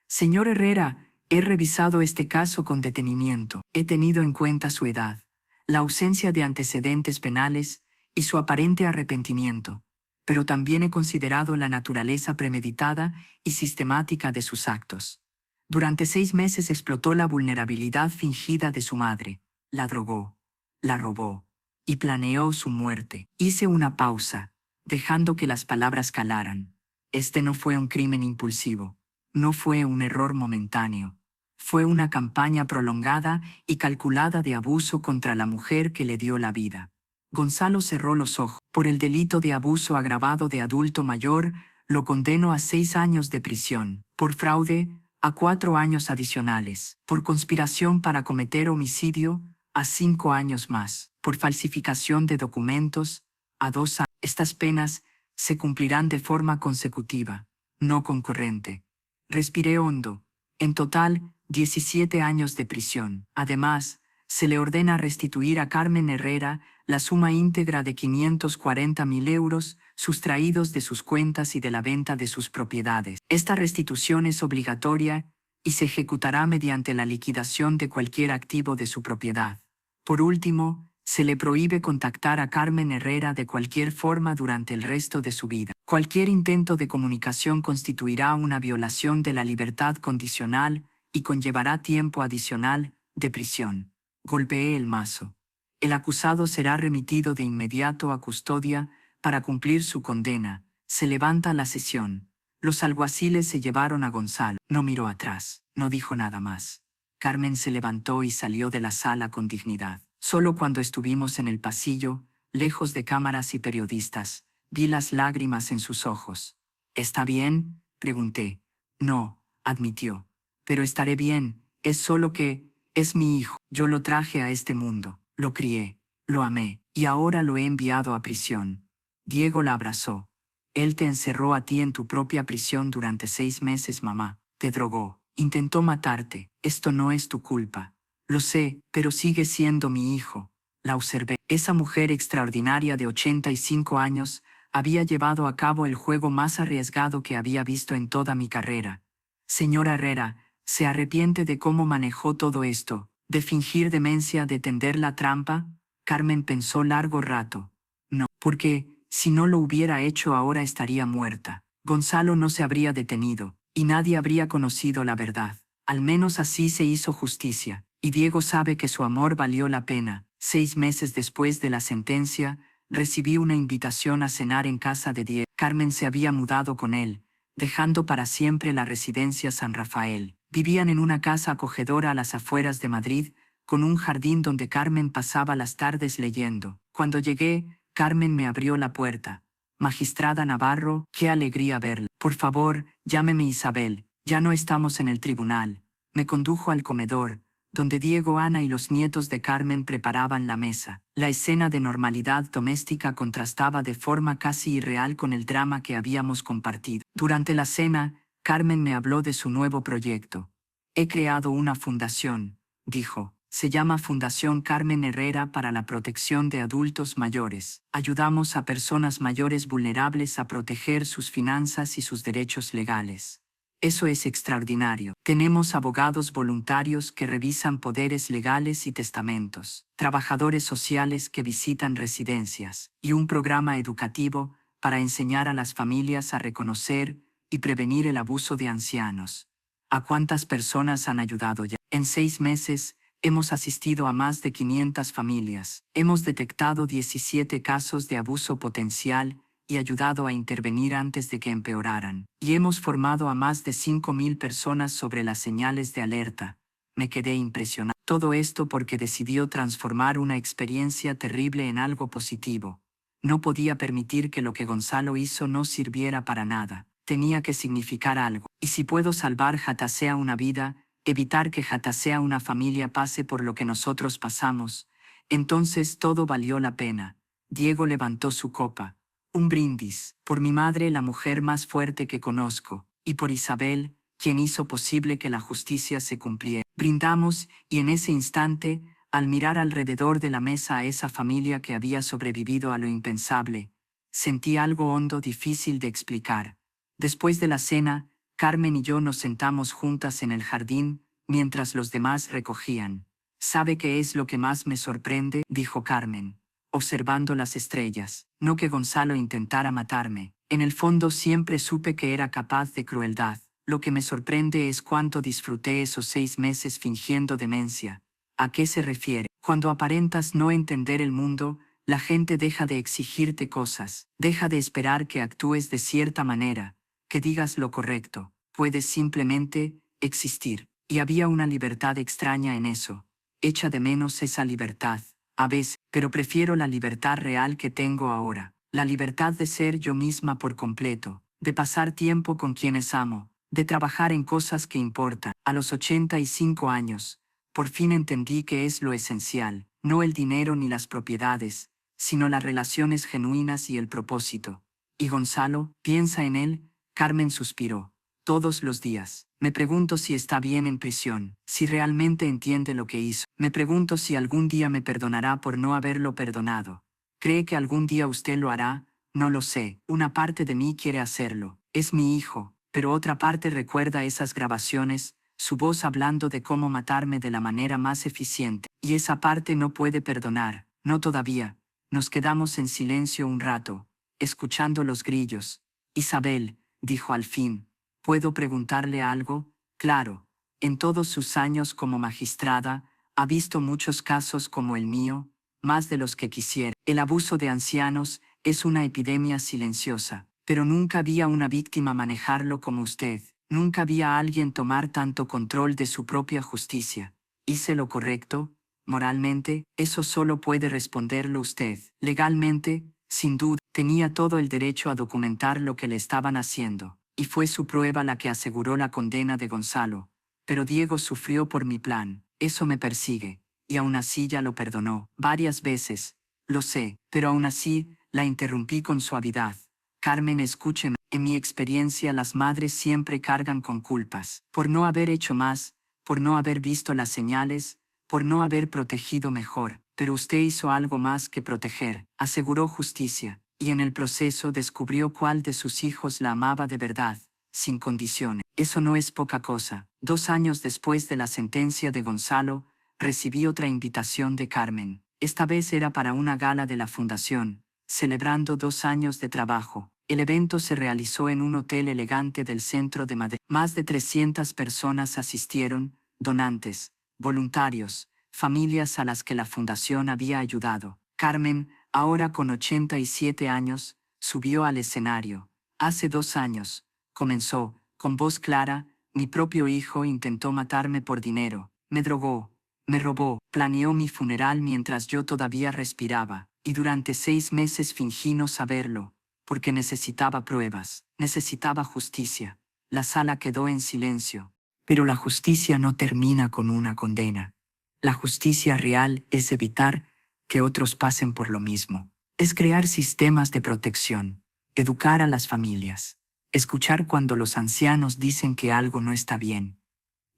Señor Herrera, he revisado este caso con detenimiento. He tenido en cuenta su edad, la ausencia de antecedentes penales y su aparente arrepentimiento, pero también he considerado la naturaleza premeditada y sistemática de sus actos. Durante 6 meses explotó la vulnerabilidad fingida de su madre, la drogó, la robó y planeó su muerte. Hice una pausa, dejando que las palabras calaran. Este no fue un crimen impulsivo. No fue un error momentáneo. Fue una campaña prolongada y calculada de abuso contra la mujer que le dio la vida. Gonzalo cerró los ojos. Por el delito de abuso agravado de adulto mayor, lo condeno a 6 años de prisión. Por fraude, a 4 años adicionales. Por conspiración para cometer homicidio, a 5 años más. Por falsificación de documentos, a 2 años. Estas penas se cumplirán de forma consecutiva, no concurrente. Respiré hondo. En total, 17 años de prisión. Además, se le ordena restituir a Carmen Herrera la suma íntegra de 540.000 euros sustraídos de sus cuentas y de la venta de sus propiedades. Esta restitución es obligatoria y se ejecutará mediante la liquidación de cualquier activo de su propiedad. Por último, se le prohíbe contactar a Carmen Herrera de cualquier forma durante el resto de su vida. Cualquier intento de comunicación constituirá una violación de la libertad condicional y conllevará tiempo adicional de prisión. Golpeé el mazo. El acusado será remitido de inmediato a custodia para cumplir su condena. Se levanta la sesión. Los alguaciles se llevaron a Gonzalo. No miró atrás, no dijo nada más. Carmen se levantó y salió de la sala con dignidad. Solo cuando estuvimos en el pasillo, lejos de cámaras y periodistas, vi las lágrimas en sus ojos. ¿Está bien?, pregunté. No, admitió. Pero estaré bien, es solo que, es mi hijo. Yo lo traje a este mundo, lo crié, lo amé, y ahora lo he enviado a prisión. Diego la abrazó. Él te encerró a ti en tu propia prisión durante 6 meses, mamá. Te drogó, intentó matarte. Esto no es tu culpa. Lo sé, pero sigue siendo mi hijo. La observé. Esa mujer extraordinaria de 85 años había llevado a cabo el juego más arriesgado que había visto en toda mi carrera. Señora Herrera, ¿se arrepiente de cómo manejó todo esto? ¿De fingir demencia, de tender la trampa? Carmen pensó largo rato. No, porque, si no lo hubiera hecho ahora estaría muerta. Gonzalo no se habría detenido, y nadie habría conocido la verdad. Al menos así se hizo justicia. Y Diego sabe que su amor valió la pena. 6 meses después de la sentencia, recibí una invitación a cenar en casa de Diego. Carmen se había mudado con él. dejando para siempre la residencia San Rafael. Vivían en una casa acogedora a las afueras de Madrid, con un jardín donde Carmen pasaba las tardes leyendo. Cuando llegué, Carmen me abrió la puerta. Magistrada Navarro, qué alegría verla. Por favor, llámeme Isabel, ya no estamos en el tribunal. Me condujo al comedor, donde Diego, Ana y los nietos de Carmen preparaban la mesa. La escena de normalidad doméstica contrastaba de forma casi irreal con el drama que habíamos compartido. Durante la cena, Carmen me habló de su nuevo proyecto. He creado una fundación, dijo. Se llama Fundación Carmen Herrera para la protección de adultos mayores. Ayudamos a personas mayores vulnerables a proteger sus finanzas y sus derechos legales. Eso es extraordinario. Tenemos abogados voluntarios que revisan poderes legales y testamentos, trabajadores sociales que visitan residencias, y un programa educativo para enseñar a las familias a reconocer y prevenir el abuso de ancianos. ¿A cuántas personas han ayudado ya? En 6 meses, hemos asistido a más de 500 familias. Hemos detectado 17 casos de abuso potencial y ayudado a intervenir antes de que empeoraran. Y hemos formado a más de 5.000 personas sobre las señales de alerta. Me quedé impresionado. Todo esto porque decidió transformar una experiencia terrible en algo positivo. No podía permitir que lo que Gonzalo hizo no sirviera para nada. Tenía que significar algo. Y si puedo salvar Jatasea una vida, evitar que Jatasea una familia pase por lo que nosotros pasamos, entonces todo valió la pena. Diego levantó su copa. Un brindis, por mi madre, la mujer más fuerte que conozco, y por Isabel, quien hizo posible que la justicia se cumpliera. Brindamos, y en ese instante, al mirar alrededor de la mesa a esa familia que había sobrevivido a lo impensable, sentí algo hondo difícil de explicar. Después de la cena, Carmen y yo nos sentamos juntas en el jardín, mientras los demás recogían. ¿Sabe qué es lo que más me sorprende?, dijo Carmen, observando las estrellas. No que Gonzalo intentara matarme. En el fondo siempre supe que era capaz de crueldad. Lo que me sorprende es cuánto disfruté esos 6 meses fingiendo demencia. ¿A qué se refiere? Cuando aparentas no entender el mundo, la gente deja de exigirte cosas, deja de esperar que actúes de cierta manera, que digas lo correcto. Puedes simplemente existir. Y había una libertad extraña en eso. Echa de menos esa libertad. A veces, pero prefiero la libertad real que tengo ahora. La libertad de ser yo misma por completo, de pasar tiempo con quienes amo, de trabajar en cosas que importan. A los 85 años, por fin entendí que es lo esencial, no el dinero ni las propiedades, sino las relaciones genuinas y el propósito. ¿Y Gonzalo? ¿Piensa en él? Carmen suspiró. Todos los días. Me pregunto si está bien en prisión, si realmente entiende lo que hizo. Me pregunto si algún día me perdonará por no haberlo perdonado. ¿Cree que algún día usted lo hará? No lo sé. Una parte de mí quiere hacerlo. Es mi hijo, pero otra parte recuerda esas grabaciones, su voz hablando de cómo matarme de la manera más eficiente. Y esa parte no puede perdonar. No todavía. Nos quedamos en silencio un rato, escuchando los grillos. Isabel, dijo al fin, ¿puedo preguntarle algo? Claro. En todos sus años como magistrada, ha visto muchos casos como el mío, más de los que quisiera. El abuso de ancianos es una epidemia silenciosa, pero nunca vi a una víctima manejarlo como usted. Nunca vi a alguien tomar tanto control de su propia justicia. ¿Hice lo correcto? Moralmente, eso solo puede responderlo usted. Legalmente, sin duda, tenía todo el derecho a documentar lo que le estaban haciendo, y fue su prueba la que aseguró la condena de Gonzalo. Pero Diego sufrió por mi plan. Eso me persigue. Y aún así ya lo perdonó. Varias veces. Lo sé, pero aún así, la interrumpí con suavidad. Carmen, escúcheme. En mi experiencia, las madres siempre cargan con culpas. Por no haber hecho más, por no haber visto las señales, por no haber protegido mejor. Pero usted hizo algo más que proteger. Aseguró justicia. Y en el proceso descubrió cuál de sus hijos la amaba de verdad, sin condiciones. Eso no es poca cosa. 2 años después de la sentencia de Gonzalo, recibí otra invitación de Carmen. Esta vez era para una gala de la Fundación, celebrando 2 años de trabajo. El evento se realizó en un hotel elegante del centro de Madrid. Más de 300 personas asistieron, donantes, voluntarios, familias a las que la Fundación había ayudado. Carmen, ahora con 87 años, subió al escenario. Hace 2 años, comenzó, con voz clara, mi propio hijo intentó matarme por dinero, me drogó, me robó, planeó mi funeral mientras yo todavía respiraba, y durante 6 meses fingí no saberlo, porque necesitaba pruebas, necesitaba justicia. La sala quedó en silencio. Pero la justicia no termina con una condena. La justicia real es evitar que otros pasen por lo mismo. Es crear sistemas de protección, educar a las familias, escuchar cuando los ancianos dicen que algo no está bien.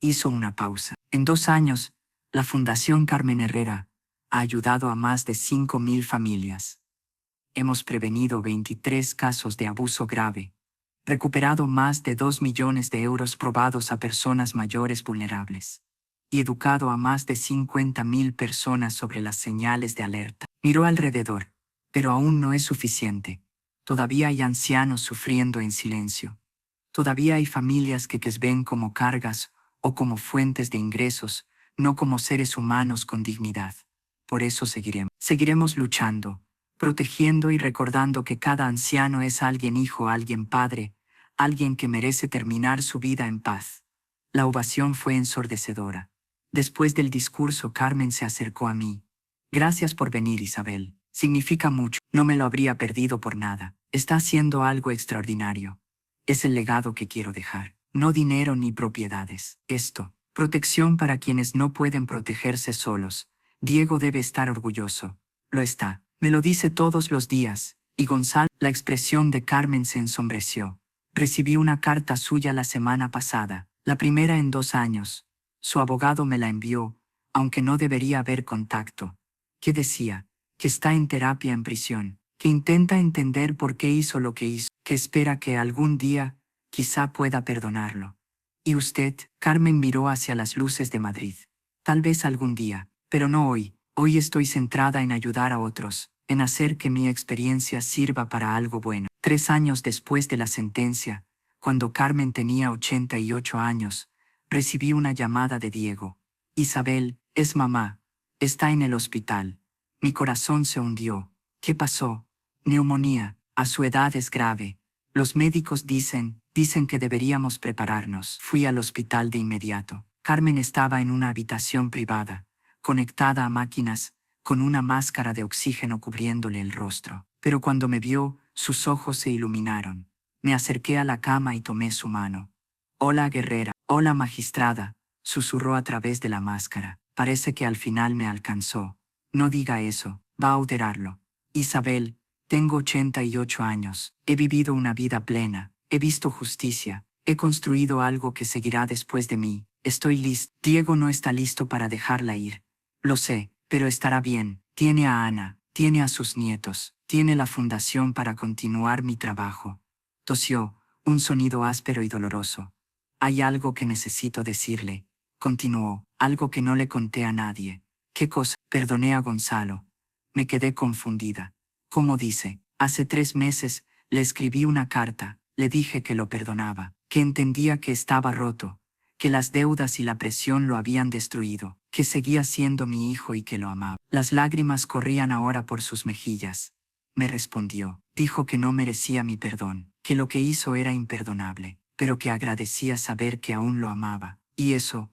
Hizo una pausa. En 2 años, la Fundación Carmen Herrera ha ayudado a más de 5.000 familias. Hemos prevenido 23 casos de abuso grave, recuperado más de 2 millones de euros probados a personas mayores vulnerables y educado a más de 50.000 personas sobre las señales de alerta. Miró alrededor, pero aún no es suficiente. Todavía hay ancianos sufriendo en silencio. Todavía hay familias que les ven como cargas o como fuentes de ingresos, no como seres humanos con dignidad. Por eso seguiremos luchando, protegiendo y recordando que cada anciano es alguien hijo, alguien padre, alguien que merece terminar su vida en paz. La ovación fue ensordecedora. Después del discurso, Carmen se acercó a mí. Gracias por venir, Isabel. Significa mucho. No me lo habría perdido por nada. Está haciendo algo extraordinario. Es el legado que quiero dejar. No dinero ni propiedades. Esto, protección para quienes no pueden protegerse solos. Diego debe estar orgulloso. Lo está. Me lo dice todos los días. Y Gonzalo, la expresión de Carmen se ensombreció. Recibí una carta suya la semana pasada, la primera en 2 años. Su abogado me la envió, aunque no debería haber contacto. ¿Qué decía? Que está en terapia en prisión, que intenta entender por qué hizo lo que hizo, que espera que algún día, quizá pueda perdonarlo. ¿Y usted? Carmen miró hacia las luces de Madrid. Tal vez algún día, pero no hoy. Hoy estoy centrada en ayudar a otros, en hacer que mi experiencia sirva para algo bueno. 3 años después de la sentencia, cuando Carmen tenía 88 años, recibí una llamada de Diego. Isabel, es mamá. Está en el hospital. Mi corazón se hundió. ¿Qué pasó? Neumonía. A su edad es grave. Los médicos dicen que deberíamos prepararnos. Fui al hospital de inmediato. Carmen estaba en una habitación privada, conectada a máquinas, con una máscara de oxígeno cubriéndole el rostro. Pero cuando me vio, sus ojos se iluminaron. Me acerqué a la cama y tomé su mano. Hola, guerrera. Hola, magistrada, susurró a través de la máscara. Parece que al final me alcanzó. No diga eso, va a alterarlo. Isabel, tengo 88 años. He vivido una vida plena. He visto justicia. He construido algo que seguirá después de mí. Estoy listo. Diego no está listo para dejarla ir. Lo sé, pero estará bien. Tiene a Ana, tiene a sus nietos, tiene la fundación para continuar mi trabajo. Tosió, un sonido áspero y doloroso. Hay algo que necesito decirle, continuó, algo que no le conté a nadie. ¿Qué cosa? Perdoné a Gonzalo. Me quedé confundida. ¿Cómo dice? Hace 3 meses le escribí una carta, le dije que lo perdonaba, que entendía que estaba roto, que las deudas y la presión lo habían destruido, que seguía siendo mi hijo y que lo amaba. Las lágrimas corrían ahora por sus mejillas. Me respondió, dijo que no merecía mi perdón, que lo que hizo era imperdonable, pero que agradecía saber que aún lo amaba, y eso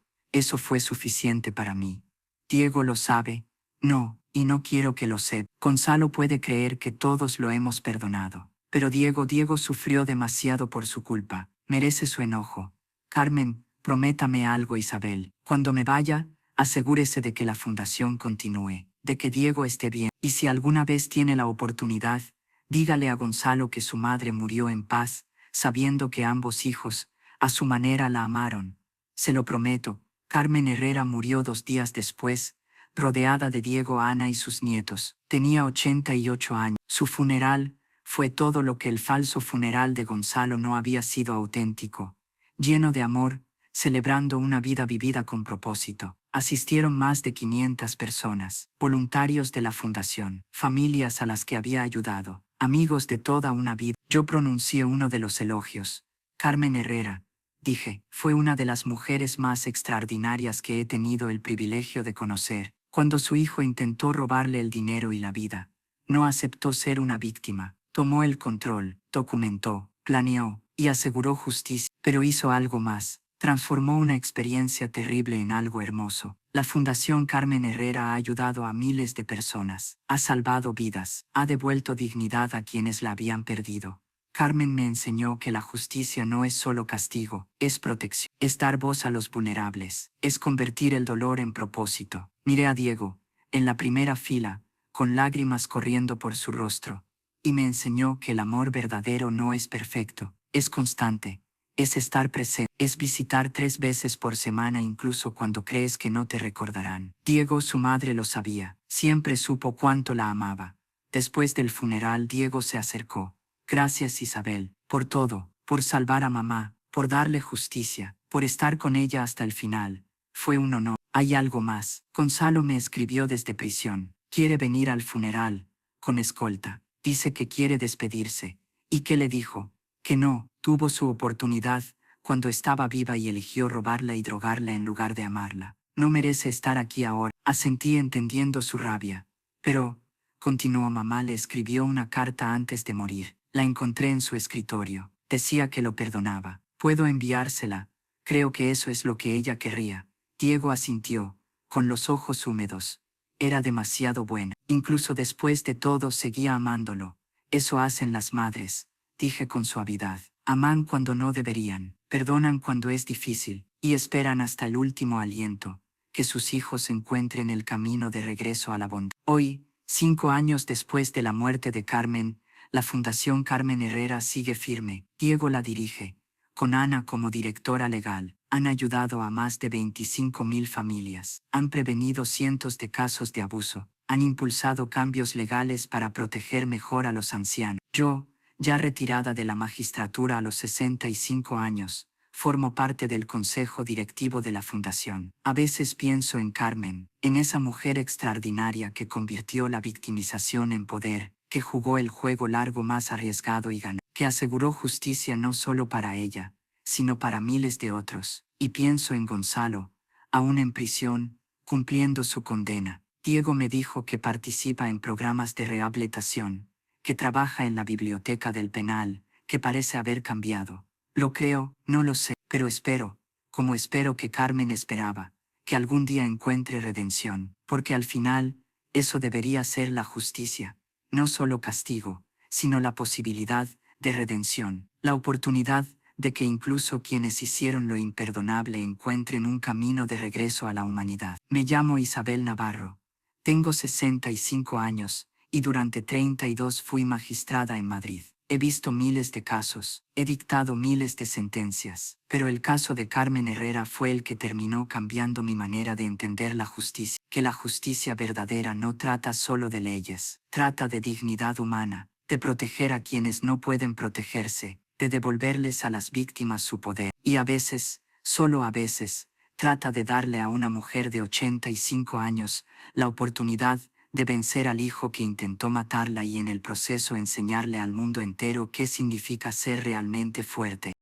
fue suficiente para mí. Diego lo sabe, no, y no quiero que lo sepa. Gonzalo puede creer que todos lo hemos perdonado, pero Diego sufrió demasiado por su culpa, merece su enojo. Carmen, prométame algo, Isabel. Cuando me vaya, asegúrese de que la fundación continúe, de que Diego esté bien, y si alguna vez tiene la oportunidad, dígale a Gonzalo que su madre murió en paz, sabiendo que ambos hijos, a su manera, la amaron. Se lo prometo. Carmen Herrera murió 2 días después, rodeada de Diego, Ana y sus nietos. Tenía 88 años. Su funeral fue todo lo que el falso funeral de Gonzalo no había sido auténtico, lleno de amor, celebrando una vida vivida con propósito. Asistieron más de 500 personas, voluntarios de la fundación, familias a las que había ayudado, amigos de toda una vida. Yo pronuncié uno de los elogios. Carmen Herrera, dije, fue una de las mujeres más extraordinarias que he tenido el privilegio de conocer. Cuando su hijo intentó robarle el dinero y la vida, no aceptó ser una víctima, tomó el control, documentó, planeó, y aseguró justicia, pero hizo algo más. Transformó una experiencia terrible en algo hermoso. La Fundación Carmen Herrera ha ayudado a miles de personas, ha salvado vidas, ha devuelto dignidad a quienes la habían perdido. Carmen me enseñó que la justicia no es solo castigo, es protección, es dar voz a los vulnerables, es convertir el dolor en propósito. Miré a Diego, en la primera fila, con lágrimas corriendo por su rostro, y me enseñó que el amor verdadero no es perfecto, es constante, es estar presente, es visitar 3 veces por semana incluso cuando crees que no te recordarán. Diego, su madre, lo sabía, siempre supo cuánto la amaba. Después del funeral, Diego se acercó. Gracias, Isabel, por todo, por salvar a mamá, por darle justicia, por estar con ella hasta el final. Fue un honor. Hay algo más. Gonzalo me escribió desde prisión. Quiere venir al funeral, con escolta. Dice que quiere despedirse. ¿Y qué le dijo? Que no, tuvo su oportunidad cuando estaba viva y eligió robarla y drogarla en lugar de amarla. No merece estar aquí ahora. Asentí entendiendo su rabia. Pero, continuó, mamá le escribió una carta antes de morir. La encontré en su escritorio. Decía que lo perdonaba. Puedo enviársela. Creo que eso es lo que ella querría. Diego asintió, con los ojos húmedos. Era demasiado buena. Incluso después de todo seguía amándolo. Eso hacen las madres, dije con suavidad. Aman cuando no deberían, perdonan cuando es difícil, y esperan hasta el último aliento, que sus hijos encuentren el camino de regreso a la bondad. Hoy, 5 años después de la muerte de Carmen, la Fundación Carmen Herrera sigue firme. Diego la dirige, con Ana como directora legal. Han ayudado a más de 25.000 familias, han prevenido cientos de casos de abuso, han impulsado cambios legales para proteger mejor a los ancianos. Yo, ya retirada de la magistratura a los 65 años, formo parte del consejo directivo de la Fundación. A veces pienso en Carmen, en esa mujer extraordinaria que convirtió la victimización en poder, que jugó el juego largo más arriesgado y ganó, que aseguró justicia no solo para ella, sino para miles de otros. Y pienso en Gonzalo, aún en prisión, cumpliendo su condena. Diego me dijo que participa en programas de rehabilitación, que trabaja en la biblioteca del penal, que parece haber cambiado. Lo creo, no lo sé, pero espero, como espero que Carmen esperaba, que algún día encuentre redención, porque al final, eso debería ser la justicia, no solo castigo, sino la posibilidad de redención, la oportunidad de que incluso quienes hicieron lo imperdonable encuentren un camino de regreso a la humanidad. Me llamo Isabel Navarro. Tengo 65 años, y durante 32 fui magistrada en Madrid. He visto miles de casos, he dictado miles de sentencias, pero el caso de Carmen Herrera fue el que terminó cambiando mi manera de entender la justicia. Que la justicia verdadera no trata solo de leyes, trata de dignidad humana, de proteger a quienes no pueden protegerse, de devolverles a las víctimas su poder. Y a veces, solo a veces, trata de darle a una mujer de 85 años la oportunidad de vencer al hijo que intentó matarla y en el proceso enseñarle al mundo entero qué significa ser realmente fuerte.